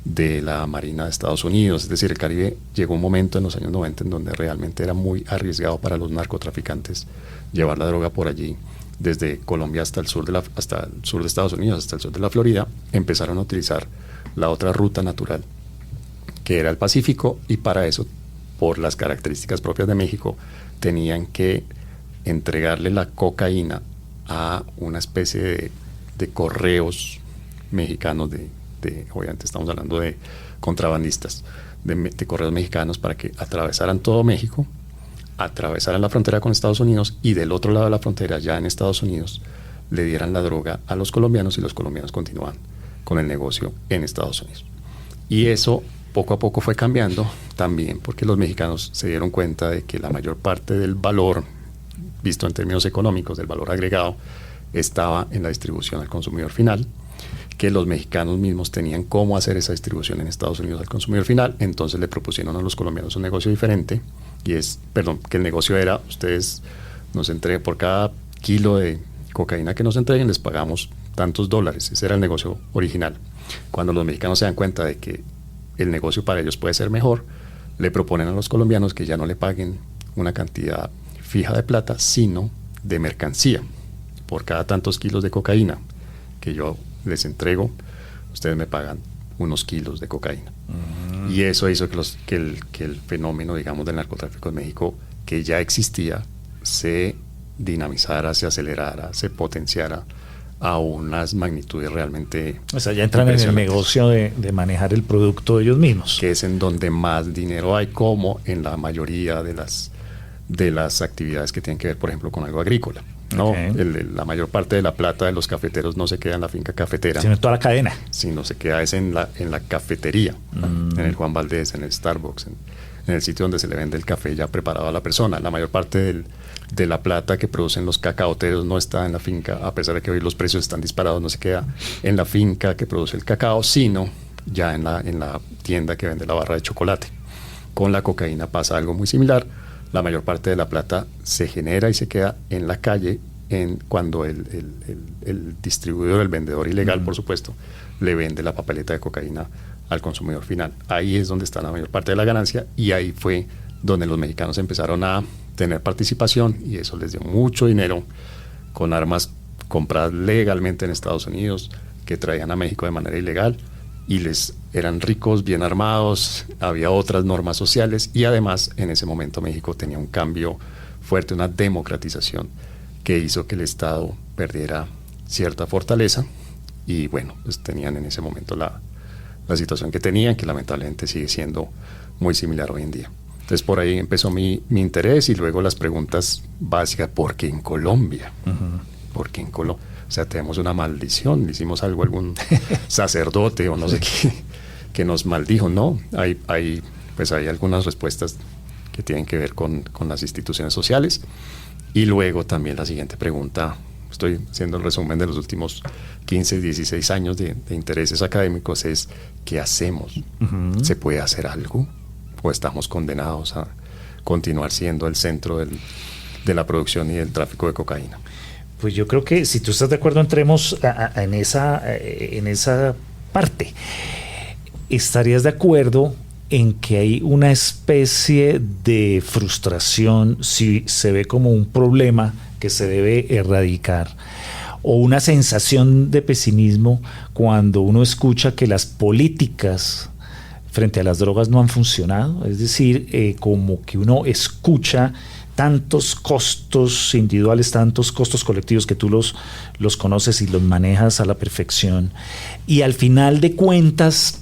de la Marina de Estados Unidos. Es decir, el Caribe llegó un momento en los años 90 en donde realmente era muy arriesgado para los narcotraficantes llevar la droga por allí. Desde Colombia hasta el sur de Estados Unidos, hasta el sur de la Florida, empezaron a utilizar la otra ruta natural, que era el Pacífico, y para eso, por las características propias de México, tenían que entregarle la cocaína a una especie de correos mexicanos, obviamente estamos hablando de contrabandistas, de correos mexicanos, para que atravesaran todo México, atravesaran la frontera con Estados Unidos, y del otro lado de la frontera, ya en Estados Unidos, le dieran la droga a los colombianos, y los colombianos continúan con el negocio en Estados Unidos. Y eso poco a poco fue cambiando también, porque los mexicanos se dieron cuenta de que la mayor parte del valor, visto en términos económicos, del valor agregado, estaba en la distribución al consumidor final, que los mexicanos mismos tenían cómo hacer esa distribución en Estados Unidos al consumidor final. Entonces le propusieron a los colombianos un negocio diferente, que el negocio era: ustedes nos entreguen por cada kilo de cocaína que nos entreguen, les pagamos tantos dólares. Ese era el negocio original. Cuando los mexicanos se dan cuenta de que el negocio para ellos puede ser mejor, le proponen a los colombianos que ya no le paguen una cantidad fija de plata, sino de mercancía. Por cada tantos kilos de cocaína que yo les entrego, ustedes me pagan unos kilos de cocaína. Y eso hizo que el fenómeno, digamos, del narcotráfico en México, que ya existía, se dinamizara, se acelerara, se potenciara a unas magnitudes realmente... O sea, ya entran en el negocio de manejar el producto ellos mismos. Que es en donde más dinero hay, como en la mayoría de las actividades que tienen que ver, por ejemplo, con algo agrícola. ¿No? Okay. La mayor parte de la plata de los cafeteros no se queda en la finca cafetera, sino en toda la cadena, sino se queda en la cafetería, en el Juan Valdez, en el Starbucks, en el sitio donde se le vende el café ya preparado a la persona. La mayor parte de la plata que producen los cacaoteros no está en la finca, a pesar de que hoy los precios están disparados, no se queda en la finca que produce el cacao, sino ya en la tienda que vende la barra de chocolate. Con la cocaína pasa algo muy similar. La mayor parte de la plata se genera y se queda en la calle cuando el distribuidor, el vendedor ilegal, por supuesto, le vende la papeleta de cocaína al consumidor final. Ahí es donde está la mayor parte de la ganancia, y ahí fue donde los mexicanos empezaron a tener participación, y eso les dio mucho dinero con armas compradas legalmente en Estados Unidos, que traían a México de manera ilegal, y eran ricos, bien armados, había otras normas sociales, y además en ese momento México tenía un cambio fuerte, una democratización que hizo que el Estado perdiera cierta fortaleza, y bueno, pues tenían en ese momento la situación que tenían, que lamentablemente sigue siendo muy similar hoy en día. Entonces por ahí empezó mi interés, y luego las preguntas básicas: ¿por qué en Colombia? ¿Por qué en Colombia? O sea, tenemos una maldición, le hicimos algo a algún sacerdote o no sé qué, que nos maldijo. No, hay algunas respuestas que tienen que ver con las instituciones sociales. Y luego también la siguiente pregunta, estoy haciendo el resumen de los últimos 15, 16 años de intereses académicos, es: ¿qué hacemos? ¿Se puede hacer algo? ¿O estamos condenados a continuar siendo el centro de la producción y del tráfico de cocaína? Pues yo creo que, si tú estás de acuerdo, entremos en esa parte. ¿Estarías de acuerdo en que hay una especie de frustración si se ve como un problema que se debe erradicar, o una sensación de pesimismo cuando uno escucha que las políticas frente a las drogas no han funcionado? Es decir, como que uno escucha tantos costos individuales, tantos costos colectivos que tú los conoces y los manejas a la perfección, y al final de cuentas,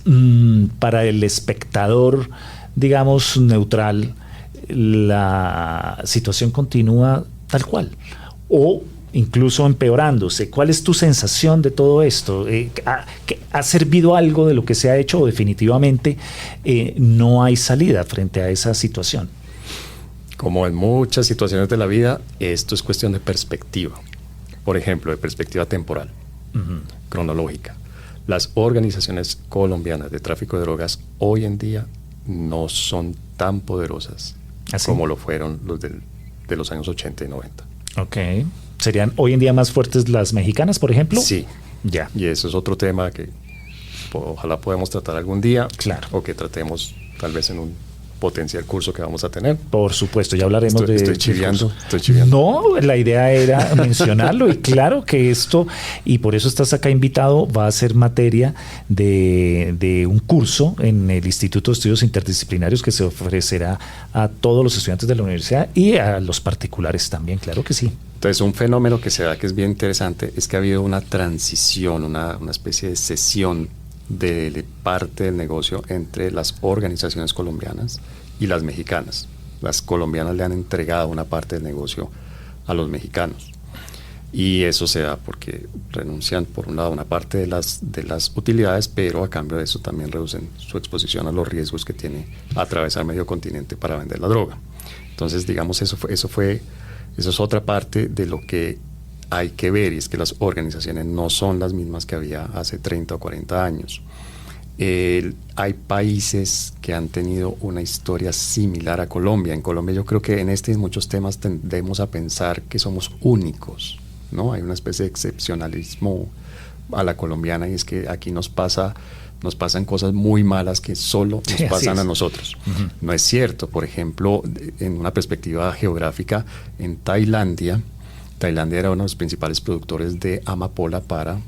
para el espectador, digamos, neutral, la situación continúa tal cual, o incluso empeorándose. ¿Cuál es tu sensación de todo esto? ¿Ha servido algo de lo que se ha hecho, o definitivamente no hay salida frente a esa situación? Como en muchas situaciones de la vida, esto es cuestión de perspectiva. Por ejemplo, de perspectiva temporal, cronológica. Las organizaciones colombianas de tráfico de drogas hoy en día no son tan poderosas como lo fueron los de los años 80 y 90. Ok. ¿Serían hoy en día más fuertes las mexicanas, por ejemplo? Sí. Ya. Y eso es otro tema que ojalá podamos tratar algún día. Claro. O que tratemos tal vez en un potencial curso que vamos a tener. Por supuesto, ya hablaremos Estoy chiviando. No, la idea era mencionarlo, y claro que esto, y por eso estás acá invitado, va a ser materia de un curso en el Instituto de Estudios Interdisciplinarios que se ofrecerá a todos los estudiantes de la universidad y a los particulares también, claro que sí. Entonces, un fenómeno que se da que es bien interesante es que ha habido una transición, una especie de cesión de parte del negocio entre las organizaciones colombianas y las mexicanas. Las colombianas le han entregado una parte del negocio a los mexicanos, y eso se da porque renuncian, por un lado, una parte de las utilidades, pero a cambio de eso también reducen su exposición a los riesgos que tiene atravesar medio continente para vender la droga. Entonces, digamos, eso es otra parte de lo que hay que ver, y es que las organizaciones no son las mismas que había hace 30 o 40 años. Hay países que han tenido una historia similar a Colombia. En Colombia yo creo que en muchos temas tendemos a pensar que somos únicos, ¿no? Hay una especie de excepcionalismo a la colombiana, y es que aquí nos pasan cosas muy malas que solo nos pasan a nosotros. Uh-huh. No es cierto. Por ejemplo, en una perspectiva geográfica, en Tailandia era uno de los principales productores de amapola para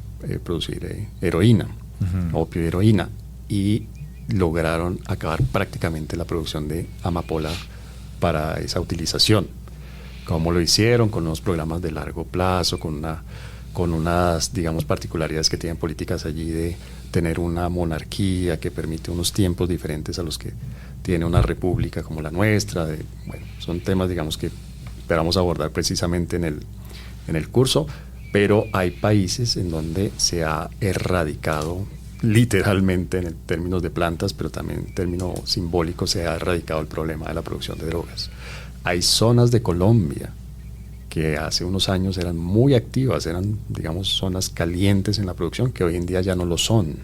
producir heroína, uh-huh, opio y heroína, y lograron acabar prácticamente la producción de amapola para esa utilización. ¿Cómo lo hicieron? Con unos programas de largo plazo, con unas, digamos, particularidades que tienen políticas allí de tener una monarquía que permite unos tiempos diferentes a los que tiene una república como la nuestra. Bueno, son temas, digamos, que esperamos abordar precisamente en el curso, pero hay países en donde se ha erradicado, literalmente en términos de plantas, pero también en términos simbólicos, se ha erradicado el problema de la producción de drogas. Hay zonas de Colombia que hace unos años eran muy activas, eran, digamos, zonas calientes en la producción, que hoy en día ya no lo son.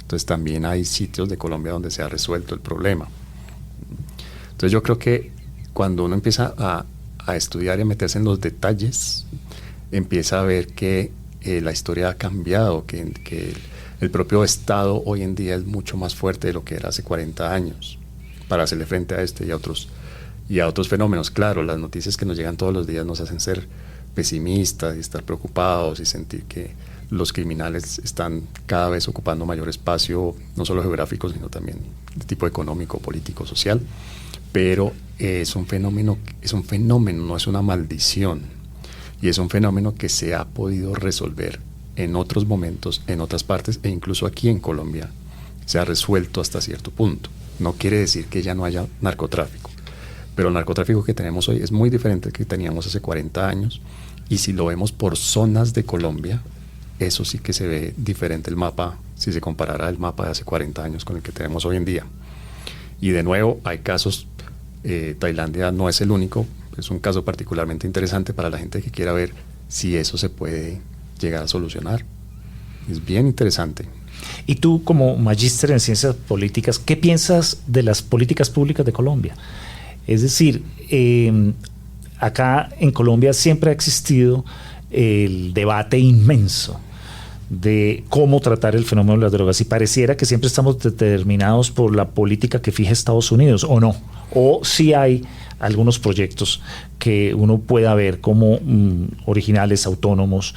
Entonces también hay sitios de Colombia donde se ha resuelto el problema. Entonces yo creo que cuando uno empieza a estudiar y a meterse en los detalles, empieza a ver que la historia ha cambiado, que el propio Estado hoy en día es mucho más fuerte de lo que era hace 40 años para hacerle frente a este y a otros fenómenos. Claro, las noticias que nos llegan todos los días nos hacen ser pesimistas y estar preocupados y sentir que los criminales están cada vez ocupando mayor espacio, no solo geográfico, sino también de tipo económico, político, social. Pero es un fenómeno, no es una maldición. Y es un fenómeno que se ha podido resolver en otros momentos, en otras partes, e incluso aquí en Colombia se ha resuelto hasta cierto punto. No quiere decir que ya no haya narcotráfico, pero el narcotráfico que tenemos hoy es muy diferente al que teníamos hace 40 años, y si lo vemos por zonas de Colombia, eso sí que se ve diferente el mapa, si se comparara el mapa de hace 40 años con el que tenemos hoy en día. Y de nuevo, hay casos, Tailandia no es el único, es un caso particularmente interesante para la gente que quiera ver si eso se puede llegar a solucionar. Es bien interesante. Y tú, como magíster en ciencias políticas, ¿qué piensas de las políticas públicas de Colombia? Es decir, acá en Colombia siempre ha existido el debate inmenso de cómo tratar el fenómeno de las drogas, y pareciera que siempre estamos determinados por la política que fija Estados Unidos, ¿o no? O si hay algunos proyectos que uno pueda ver como originales, autónomos,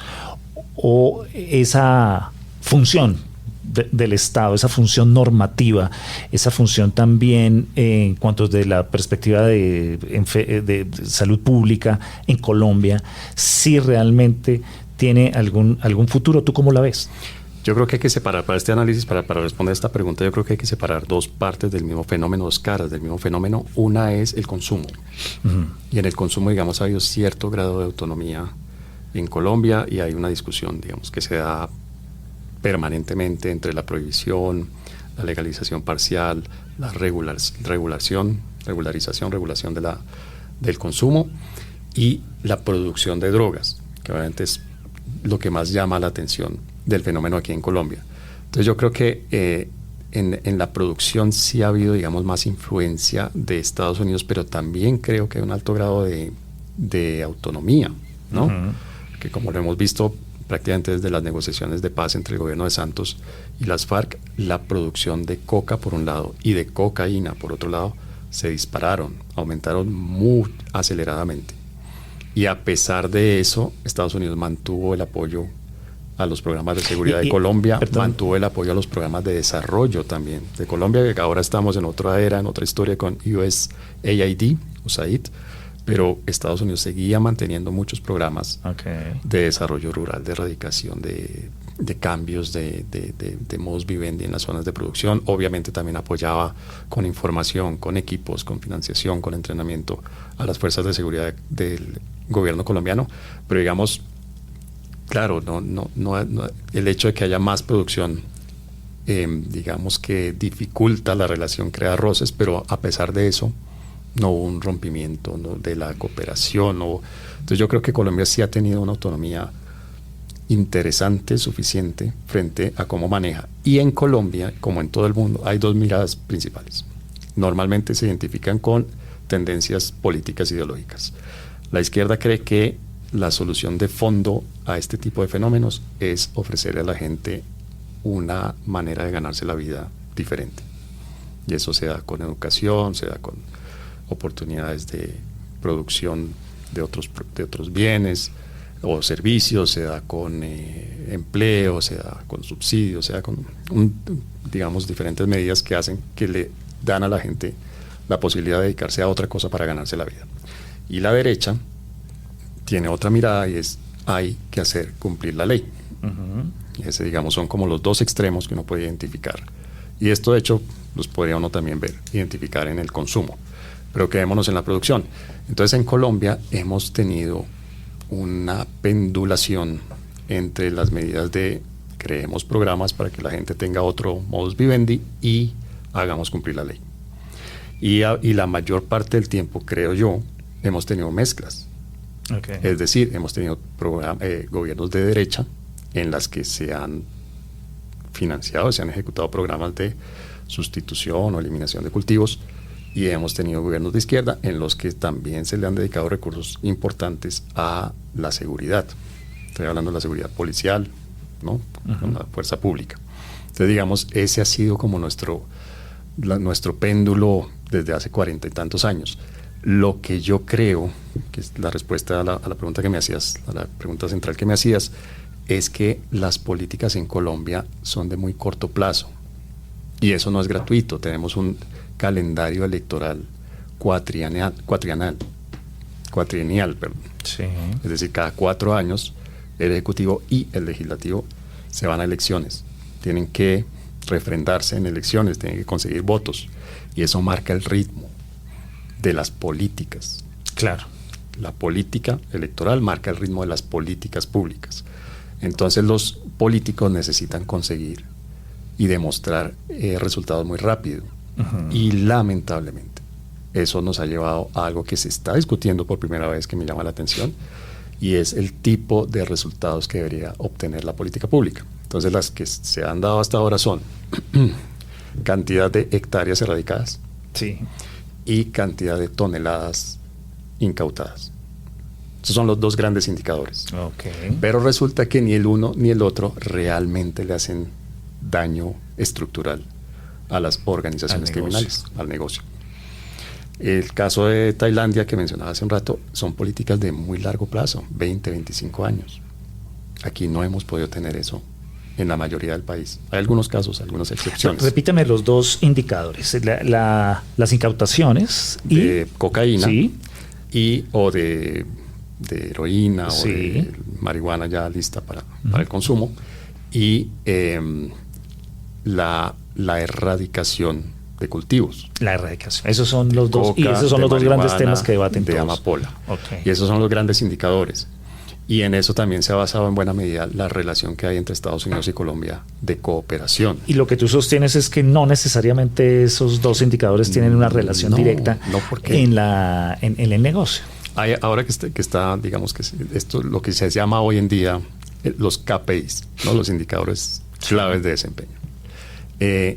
o esa función del Estado, esa función normativa, esa función también en cuanto de la perspectiva de salud pública en Colombia, si realmente tiene algún futuro. ¿Tú cómo la ves? Yo creo que hay que separar, para este análisis, para responder a esta pregunta, yo creo que hay que separar dos partes del mismo fenómeno, dos caras del mismo fenómeno. Una es el consumo. Uh-huh. Y en el consumo, digamos, ha habido cierto grado de autonomía en Colombia, y hay una discusión, digamos, que se da permanentemente entre la prohibición, la legalización parcial, la regulación del consumo y la producción de drogas, que obviamente es lo que más llama la atención del fenómeno aquí en Colombia. Entonces yo creo que en la producción sí ha habido, digamos, más influencia de Estados Unidos, pero también creo que hay un alto grado de autonomía, ¿no? Uh-huh. Que como lo hemos visto prácticamente desde las negociaciones de paz entre el gobierno de Santos y las FARC, la producción de coca por un lado y de cocaína por otro lado se dispararon, aumentaron muy aceleradamente. Y a pesar de eso, Estados Unidos mantuvo el apoyo a los programas de seguridad de Colombia, mantuvo el apoyo a los programas de desarrollo también de Colombia, que ahora estamos en otra era, en otra historia con USAID, pero Estados Unidos seguía manteniendo muchos programas de desarrollo rural, de erradicación de cambios de modus vivendi en las zonas de producción. Obviamente también apoyaba con información, con equipos, con financiación, con entrenamiento a las fuerzas de seguridad del gobierno colombiano, pero digamos, claro, no, el hecho de que haya más producción, digamos que dificulta la relación, crea roces, pero a pesar de eso, no hubo un rompimiento, ¿no?, de la cooperación. Entonces yo creo que Colombia sí ha tenido una autonomía interesante, suficiente, frente a cómo maneja. Y en Colombia, como en todo el mundo, hay dos miradas principales. Normalmente se identifican con tendencias políticas ideológicas. La izquierda cree que la solución de fondo a este tipo de fenómenos es ofrecerle a la gente una manera de ganarse la vida diferente. Y eso se da con educación, se da con oportunidades de producción de otros bienes o servicios, se da con empleo, se da con subsidios, se da con, digamos, diferentes medidas que hacen que le dan a la gente la posibilidad de dedicarse a otra cosa para ganarse la vida. Y la derecha tiene otra mirada y es: hay que hacer cumplir la ley. Y ese, digamos, son como los dos extremos que uno puede identificar. Y esto, de hecho, los podría uno también identificar en el consumo. Pero quedémonos en la producción. Entonces, en Colombia hemos tenido una pendulación entre las medidas de creemos programas para que la gente tenga otro modus vivendi y hagamos cumplir la ley. Y la mayor parte del tiempo, creo yo, hemos tenido mezclas. Okay. Es decir, hemos tenido gobiernos de derecha en las que se han financiado, se han ejecutado programas de sustitución o eliminación de cultivos, y hemos tenido gobiernos de izquierda en los que también se le han dedicado recursos importantes a la seguridad. Estoy hablando de la seguridad policial, ¿no? Con la fuerza pública. Entonces, digamos, ese ha sido como nuestro péndulo desde hace 40 y tantos años. Lo que yo creo, que es la respuesta a la pregunta que me hacías, a la pregunta central que me hacías, es que las políticas en Colombia son de muy corto plazo. Y eso no es gratuito. Tenemos un calendario electoral cuatrienal, perdón. Sí. Es decir, cada 4 años el Ejecutivo y el Legislativo se van a elecciones. Tienen que refrendarse en elecciones, tienen que conseguir votos. Y eso marca el ritmo de las políticas. Claro. La política electoral marca el ritmo de las políticas públicas. Entonces los políticos necesitan conseguir y demostrar resultados muy rápido. Y lamentablemente eso nos ha llevado a algo que se está discutiendo por primera vez, que me llama la atención, y es el tipo de resultados que debería obtener la política pública. Entonces, las que se han dado hasta ahora son cantidad de hectáreas erradicadas, sí, y cantidad de toneladas incautadas. Esos son los dos grandes indicadores. Okay. Pero resulta que ni el uno ni el otro realmente le hacen daño estructural a las organizaciones criminales, al negocio. El caso de Tailandia, que mencionaba hace un rato, son políticas de muy largo plazo, 20, 25 años. Aquí no hemos podido tener eso en la mayoría del país. Hay algunos casos, algunas excepciones. Repítame los dos indicadores. Las incautaciones de cocaína, sí, o de heroína, sí, o de marihuana ya lista para el consumo, y la erradicación de cultivos. La erradicación. Esos son los dos, Coca, y esos son los dos grandes temas que debaten de todos. amapola. Okay. Y esos son los grandes indicadores. Y en eso también se ha basado en buena medida la relación que hay entre Estados Unidos y Colombia de cooperación. Y lo que tú sostienes es que no necesariamente esos dos indicadores tienen una relación directa en el negocio. Ahora que está, digamos que esto lo que se llama hoy en día los KPIs, ¿no? Los indicadores claves de desempeño.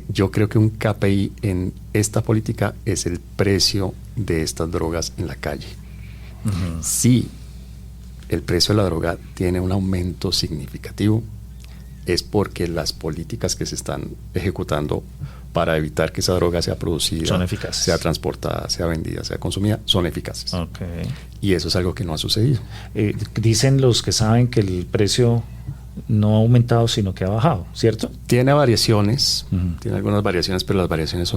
Yo creo que un KPI en esta política es el precio de estas drogas en la calle. Si el precio de la droga tiene un aumento significativo, es porque las políticas que se están ejecutando para evitar que esa droga sea producida, son eficaces, sea transportada, sea vendida, sea consumida, son eficaces. Okay. Y eso es algo que no ha sucedido. Dicen los que saben que el precio no ha aumentado, sino que ha bajado, ¿cierto? Tiene variaciones, tiene algunas variaciones, pero las variaciones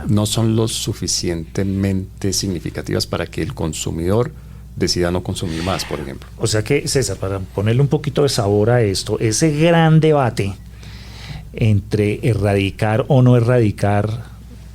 no son lo suficientemente significativas para que el consumidor decida no consumir más, por ejemplo. O sea que, César, para ponerle un poquito de sabor a esto, ese gran debate entre erradicar o no erradicar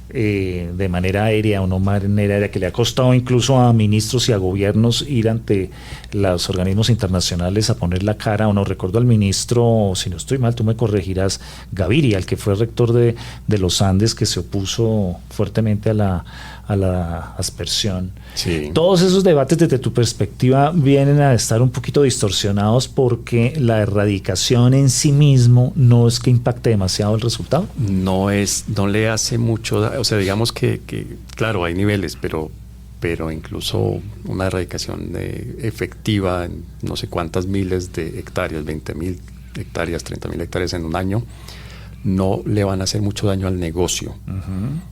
de manera aérea o no manera aérea, que le ha costado incluso a ministros y a gobiernos ir ante los organismos internacionales a poner la cara, o no recuerdo al ministro, si no estoy mal, tú me corregirás, Gaviria, el que fue rector de los Andes, que se opuso fuertemente a la aspersión. Sí. Todos esos debates desde tu perspectiva vienen a estar un poquito distorsionados porque la erradicación en sí mismo no es que impacte demasiado el resultado. No le hace mucho, o sea, digamos que claro, hay niveles, pero incluso una erradicación efectiva en no sé cuántas miles de hectáreas, 20.000 hectáreas, 30.000 hectáreas en un año, no le van a hacer mucho daño al negocio.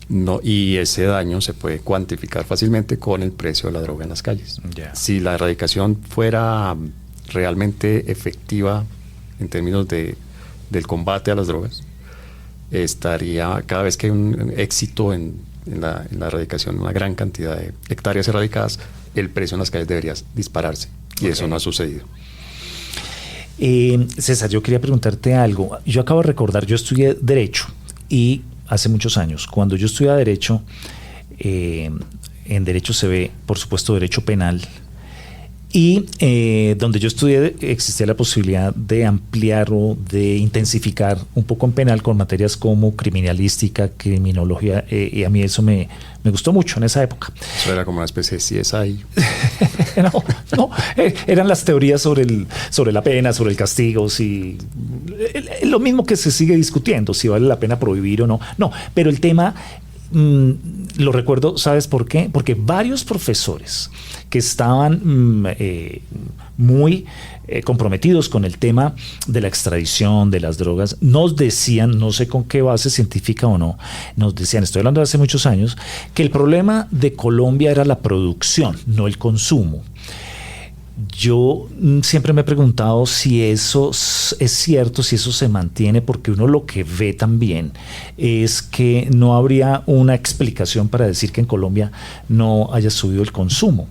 No, y ese daño se puede cuantificar fácilmente con el precio de la droga en las calles. Si la erradicación fuera realmente efectiva en términos del combate a las drogas, estaría, cada vez que hay un éxito en la erradicación, una gran cantidad de hectáreas erradicadas, el precio en las calles debería dispararse. Y eso no ha sucedido. César, yo quería preguntarte algo. Yo acabo de recordar, yo estudié Derecho y hace muchos años, cuando yo estudiaba Derecho, en Derecho se ve, por supuesto, Derecho Penal. Y donde yo estudié existía la posibilidad de ampliar o de intensificar un poco en penal con materias como criminalística, criminología, y a mí eso me gustó mucho en esa época. Eso era como una especie de CSI. No, eran las teorías sobre la pena, sobre el castigo, si lo mismo que se sigue discutiendo, si vale la pena prohibir o no. No, pero el tema lo recuerdo, ¿sabes por qué? Porque varios profesores que estaban muy comprometidos con el tema de la extradición, de las drogas, nos decían, no sé con qué base científica o no, nos decían, estoy hablando de hace muchos años, que el problema de Colombia era la producción, no el consumo. Yo siempre me he preguntado si eso es cierto, si eso se mantiene, porque uno lo que ve también es que no habría una explicación para decir que en Colombia no haya subido el consumo.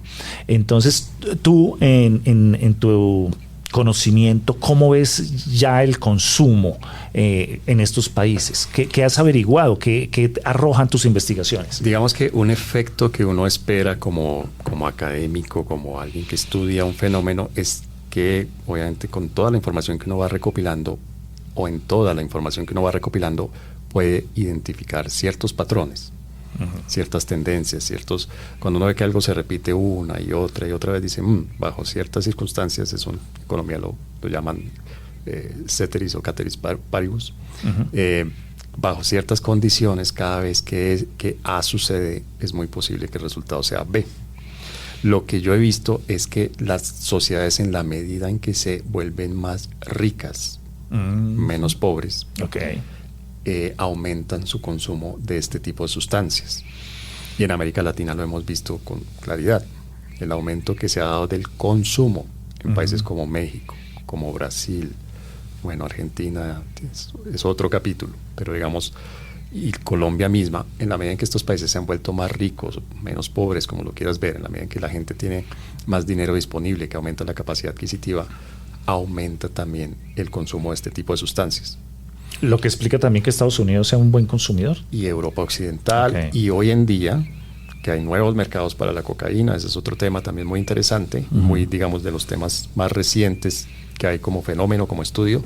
Entonces, tú en tu conocimiento, ¿cómo ves ya el consumo en estos países? ¿Qué has averiguado? ¿Qué arrojan tus investigaciones? Digamos que un efecto que uno espera como académico, como alguien que estudia un fenómeno, es que obviamente con toda la información que uno va recopilando, o en toda la información que uno va recopilando, puede identificar ciertos patrones. Ciertas tendencias, cuando uno ve que algo se repite una y otra vez, dice, bajo ciertas circunstancias, eso en Colombia lo llaman ceteris o cateris paribus, bajo ciertas condiciones, cada vez que A sucede, es muy posible que el resultado sea B. Lo que yo he visto es que las sociedades, en la medida en que se vuelven más ricas, menos pobres, aumentan su consumo de este tipo de sustancias. Y en América Latina lo hemos visto con claridad. El aumento que se ha dado del consumo en países como México, como Brasil, bueno, Argentina es otro capítulo, pero digamos, y Colombia misma, en la medida en que estos países se han vuelto más ricos, menos pobres, como lo quieras ver, en la medida en que la gente tiene más dinero disponible, que aumenta la capacidad adquisitiva, aumenta también el consumo de este tipo de sustancias. Lo que explica también que Estados Unidos sea un buen consumidor. Y Europa Occidental, y hoy en día, que hay nuevos mercados para la cocaína, ese es otro tema también muy interesante, muy, digamos, de los temas más recientes que hay como fenómeno, como estudio,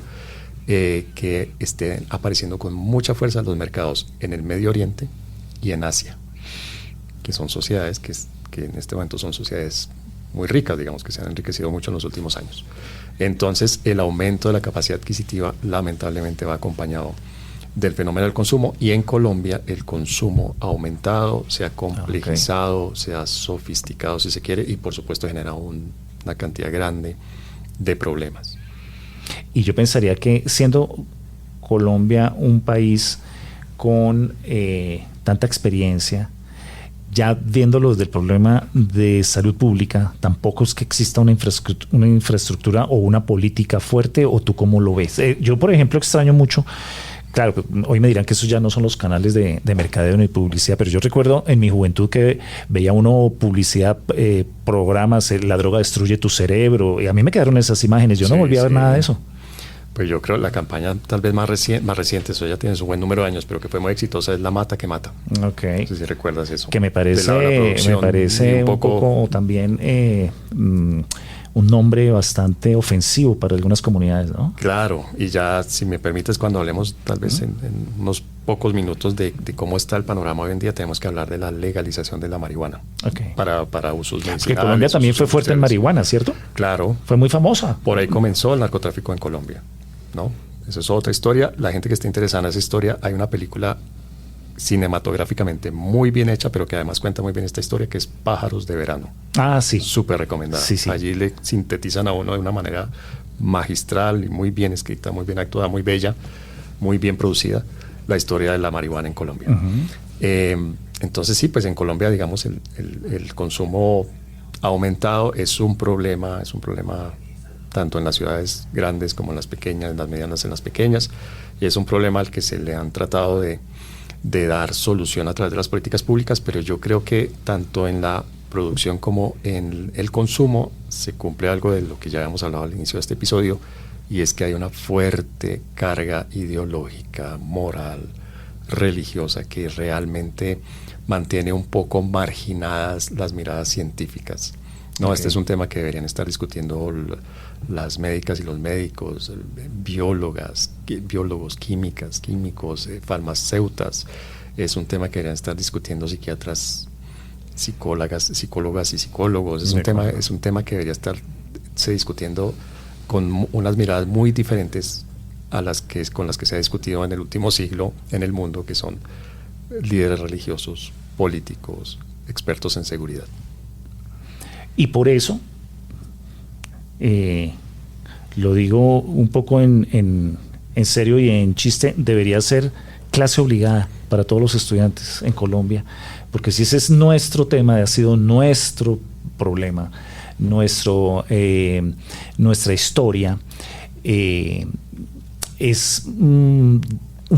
que estén apareciendo con mucha fuerza en los mercados en el Medio Oriente y en Asia, que son sociedades que en este momento son sociedades muy ricas, digamos, que se han enriquecido mucho en los últimos años. Entonces, el aumento de la capacidad adquisitiva lamentablemente va acompañado del fenómeno del consumo, y en Colombia el consumo ha aumentado, se ha complejizado, se ha sofisticado, si se quiere, y por supuesto genera una cantidad grande de problemas. Y yo pensaría que siendo Colombia un país con tanta experiencia, ya viéndolo desde el problema de salud pública, tampoco es que exista una infraestructura o una política fuerte, ¿o tú cómo lo ves? Yo, por ejemplo, extraño mucho, claro, hoy me dirán que esos ya no son los canales de mercadeo ni publicidad, pero yo recuerdo en mi juventud que veía uno publicidad, programas, la droga destruye tu cerebro, y a mí me quedaron esas imágenes, yo no volví a ver nada de eso. Pues yo creo la campaña tal vez más reciente, eso ya tiene su buen número de años, pero que fue muy exitosa, es La Mata que Mata. Ok. No sé si recuerdas eso. Que me De parece, la producción, me parece un poco también un nombre bastante ofensivo para algunas comunidades, ¿no? Claro, y ya, si me permites, cuando hablemos tal vez en unos pocos minutos de cómo está el panorama hoy en día, tenemos que hablar de la legalización de la marihuana para usos medicinales. Porque Colombia también fue fuerte en marihuana, ¿cierto? Claro. Fue muy famosa. Por ahí comenzó el narcotráfico en Colombia, ¿no? Esa es otra historia. La gente que esté interesada en esa historia, hay una película cinematográficamente muy bien hecha, pero que además cuenta muy bien esta historia, que es Pájaros de Verano. Ah, sí. Súper recomendada. Sí, sí. Allí le sintetizan a uno de una manera magistral y muy bien escrita, muy bien actuada, muy bella, muy bien producida, la historia de la marihuana en Colombia. Entonces sí, pues en Colombia, digamos, el consumo ha aumentado, es un problema tanto en las ciudades grandes como en las pequeñas, en las medianas, en las pequeñas, y es un problema al que se le han tratado de dar solución a través de las políticas públicas, pero yo creo que tanto en la producción como en el consumo se cumple algo de lo que ya habíamos hablado al inicio de este episodio, y es que hay una fuerte carga ideológica, moral, religiosa, que realmente mantiene un poco marginadas las miradas científicas. No, okay. Este es un tema que deberían estar discutiendo las médicas y los médicos, biólogos, químicos, farmacéutas. Es un tema que deberían estar discutiendo psiquiatras, psicólogas y psicólogos. Es un tema que debería estarse discutiendo con unas miradas muy diferentes con las que se ha discutido en el último siglo en el mundo, que son líderes religiosos, políticos, expertos en seguridad. Y por eso, lo digo un poco en serio y en chiste, debería ser clase obligada para todos los estudiantes en Colombia, porque si ese es nuestro tema, ha sido nuestro problema, nuestra historia, es un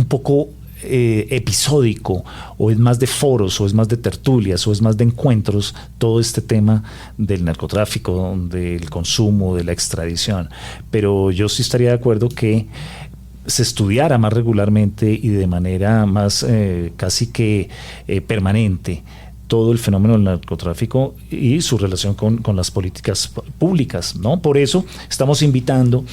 poco episódico, o es más de foros, o es más de tertulias, o es más de encuentros, todo este tema del narcotráfico, del consumo, de la extradición. Pero yo sí estaría de acuerdo que se estudiara más regularmente y de manera más casi que permanente todo el fenómeno del narcotráfico y su relación con las políticas públicas, ¿no? Por eso estamos invitando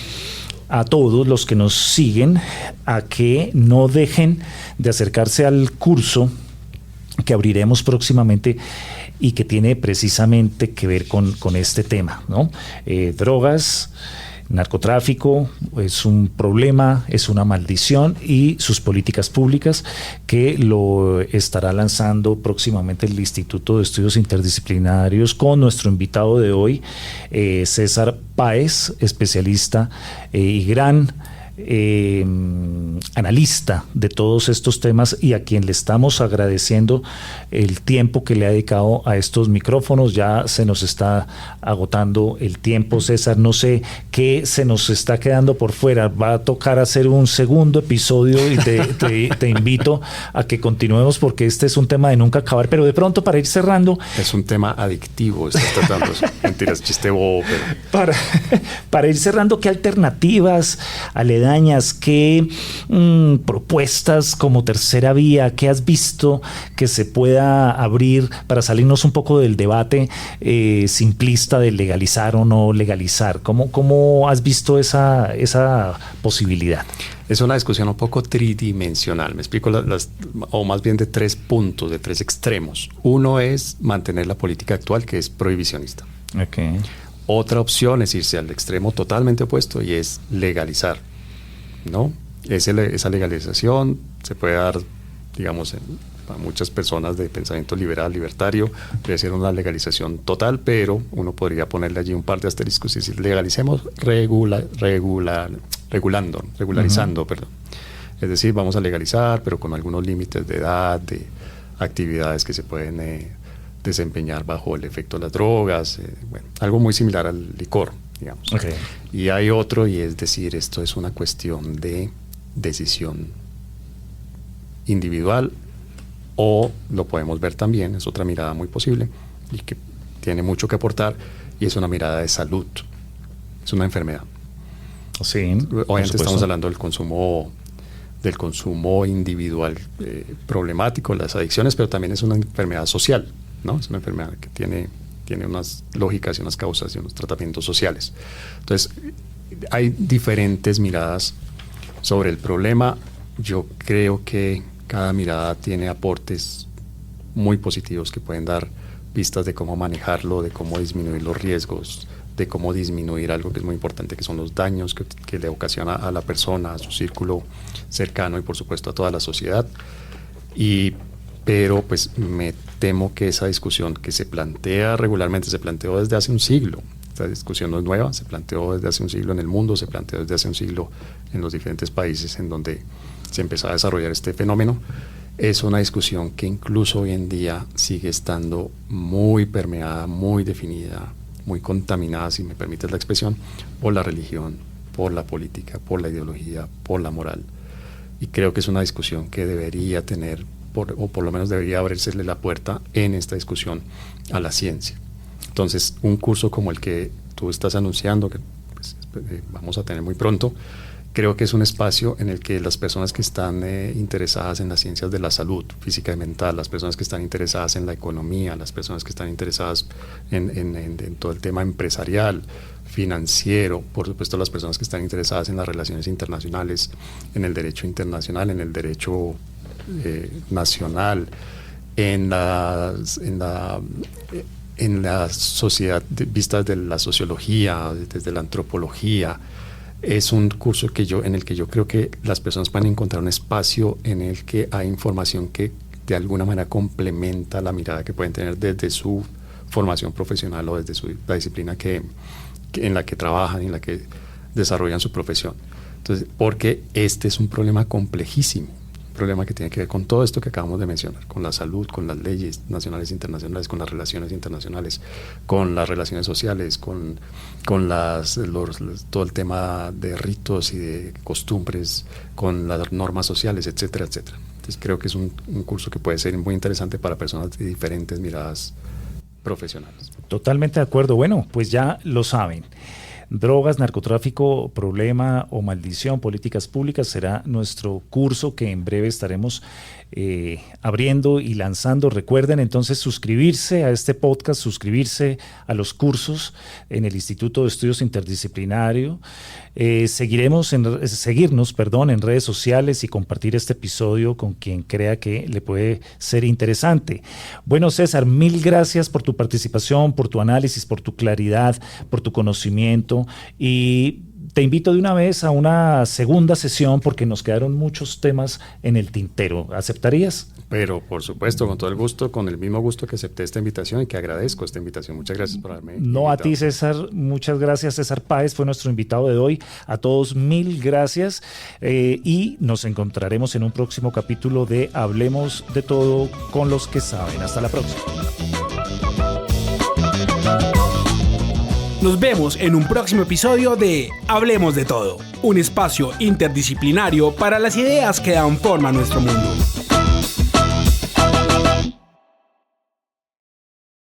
a todos los que nos siguen a que no dejen de acercarse al curso que abriremos próximamente y que tiene precisamente que ver con este tema, ¿no? Drogas, narcotráfico es un problema, es una maldición, y sus políticas públicas, que lo estará lanzando próximamente el Instituto de Estudios Interdisciplinarios con nuestro invitado de hoy, César Páez, especialista y gran analista de todos estos temas, y a quien le estamos agradeciendo el tiempo que le ha dedicado a estos micrófonos. Ya se nos está agotando el tiempo, César, no sé qué se nos está quedando por fuera. Va a tocar hacer un segundo episodio y te invito a que continuemos, porque este es un tema de nunca acabar. Pero de pronto, para ir cerrando, es un tema adictivo, mentiras, chiste bobo, pero... para ir cerrando, ¿qué alternativas aledañas, qué propuestas como tercera vía, qué has visto que se pueda abrir para salirnos un poco del debate simplista de legalizar o no legalizar? ¿Cómo has visto esa posibilidad? Es una discusión un poco tridimensional. Me explico, o más bien de 3 puntos, de 3 extremos. Uno es mantener la política actual, que es prohibicionista. Okay. Otra opción es irse al extremo totalmente opuesto, y es legalizar, ¿no? Esa legalización se puede dar, digamos, a muchas personas de pensamiento liberal, libertario, debe ser una legalización total, pero uno podría ponerle allí un par de asteriscos y decir, legalicemos regularizando, perdón. Es decir, vamos a legalizar, pero con algunos límites de edad, de actividades que se pueden desempeñar bajo el efecto de las drogas, algo muy similar al licor, digamos. Okay. Y hay otro, y es decir, esto es una cuestión de decisión individual, o lo podemos ver también, es otra mirada muy posible y que tiene mucho que aportar, y es una mirada de salud, es una enfermedad. Sí, obviamente estamos hablando del consumo individual problemático, las adicciones, pero también es una enfermedad social, ¿no? Es una enfermedad que tiene unas lógicas y unas causas y unos tratamientos sociales. Entonces, hay diferentes miradas sobre el problema. Yo creo que cada mirada tiene aportes muy positivos que pueden dar pistas de cómo manejarlo, de cómo disminuir los riesgos, de cómo disminuir algo que es muy importante, que son los daños que le ocasiona a la persona, a su círculo cercano y por supuesto a toda la sociedad. Pero pues me temo que esa discusión que se plantea regularmente, se planteó desde hace un siglo. Esta discusión no es nueva, se planteó desde hace un siglo en el mundo, se planteó desde hace un siglo en los diferentes países en donde se empezó a desarrollar este fenómeno. Es una discusión que incluso hoy en día sigue estando muy permeada, muy definida, muy contaminada, si me permites la expresión, por la religión, por la política, por la ideología, por la moral. Y creo que es una discusión que debería tener, o por lo menos debería abrirse la puerta en esta discusión a la ciencia. Entonces, un curso como el que tú estás anunciando, que pues, vamos a tener muy pronto, creo que es un espacio en el que las personas que están interesadas en las ciencias de la salud física y mental, las personas que están interesadas en la economía, las personas que están interesadas en todo el tema empresarial, financiero, por supuesto las personas que están interesadas en las relaciones internacionales, en el derecho internacional, en el derecho nacional, en la sociedad vistas de la sociología, desde la antropología. Es un curso en el que yo creo que las personas pueden encontrar un espacio en el que hay información que de alguna manera complementa la mirada que pueden tener desde su formación profesional o desde la disciplina en la que trabajan y en la que desarrollan su profesión. Entonces, porque este es un problema complejísimo, un problema que tiene que ver con todo esto que acabamos de mencionar, con la salud, con las leyes nacionales e internacionales, con las relaciones internacionales, con las relaciones sociales, con todo el tema de ritos y de costumbres, con las normas sociales, etcétera, etcétera. Entonces creo que es un curso que puede ser muy interesante para personas de diferentes miradas profesionales. Totalmente de acuerdo. Bueno, pues ya lo saben. Drogas, narcotráfico, problema o maldición, políticas públicas será nuestro curso que en breve estaremos abriendo y lanzando. Recuerden entonces suscribirse a este podcast, suscribirse a los cursos en el Instituto de Estudios Interdisciplinario. Seguirnos en redes sociales y compartir este episodio con quien crea que le puede ser interesante. Bueno, César, mil gracias por tu participación, por tu análisis, por tu claridad, por tu conocimiento, y te invito de una vez a una segunda sesión porque nos quedaron muchos temas en el tintero. ¿Aceptarías? Pero por supuesto, con todo el gusto, con el mismo gusto que acepté esta invitación y que agradezco esta invitación. Muchas gracias por haberme invitado. No, a ti, César, muchas gracias. César Páez fue nuestro invitado de hoy. A todos, mil gracias, y nos encontraremos en un próximo capítulo de Hablemos de Todo con los que saben. Hasta la próxima. Nos vemos en un próximo episodio de Hablemos de Todo, un espacio interdisciplinario para las ideas que dan forma a nuestro mundo.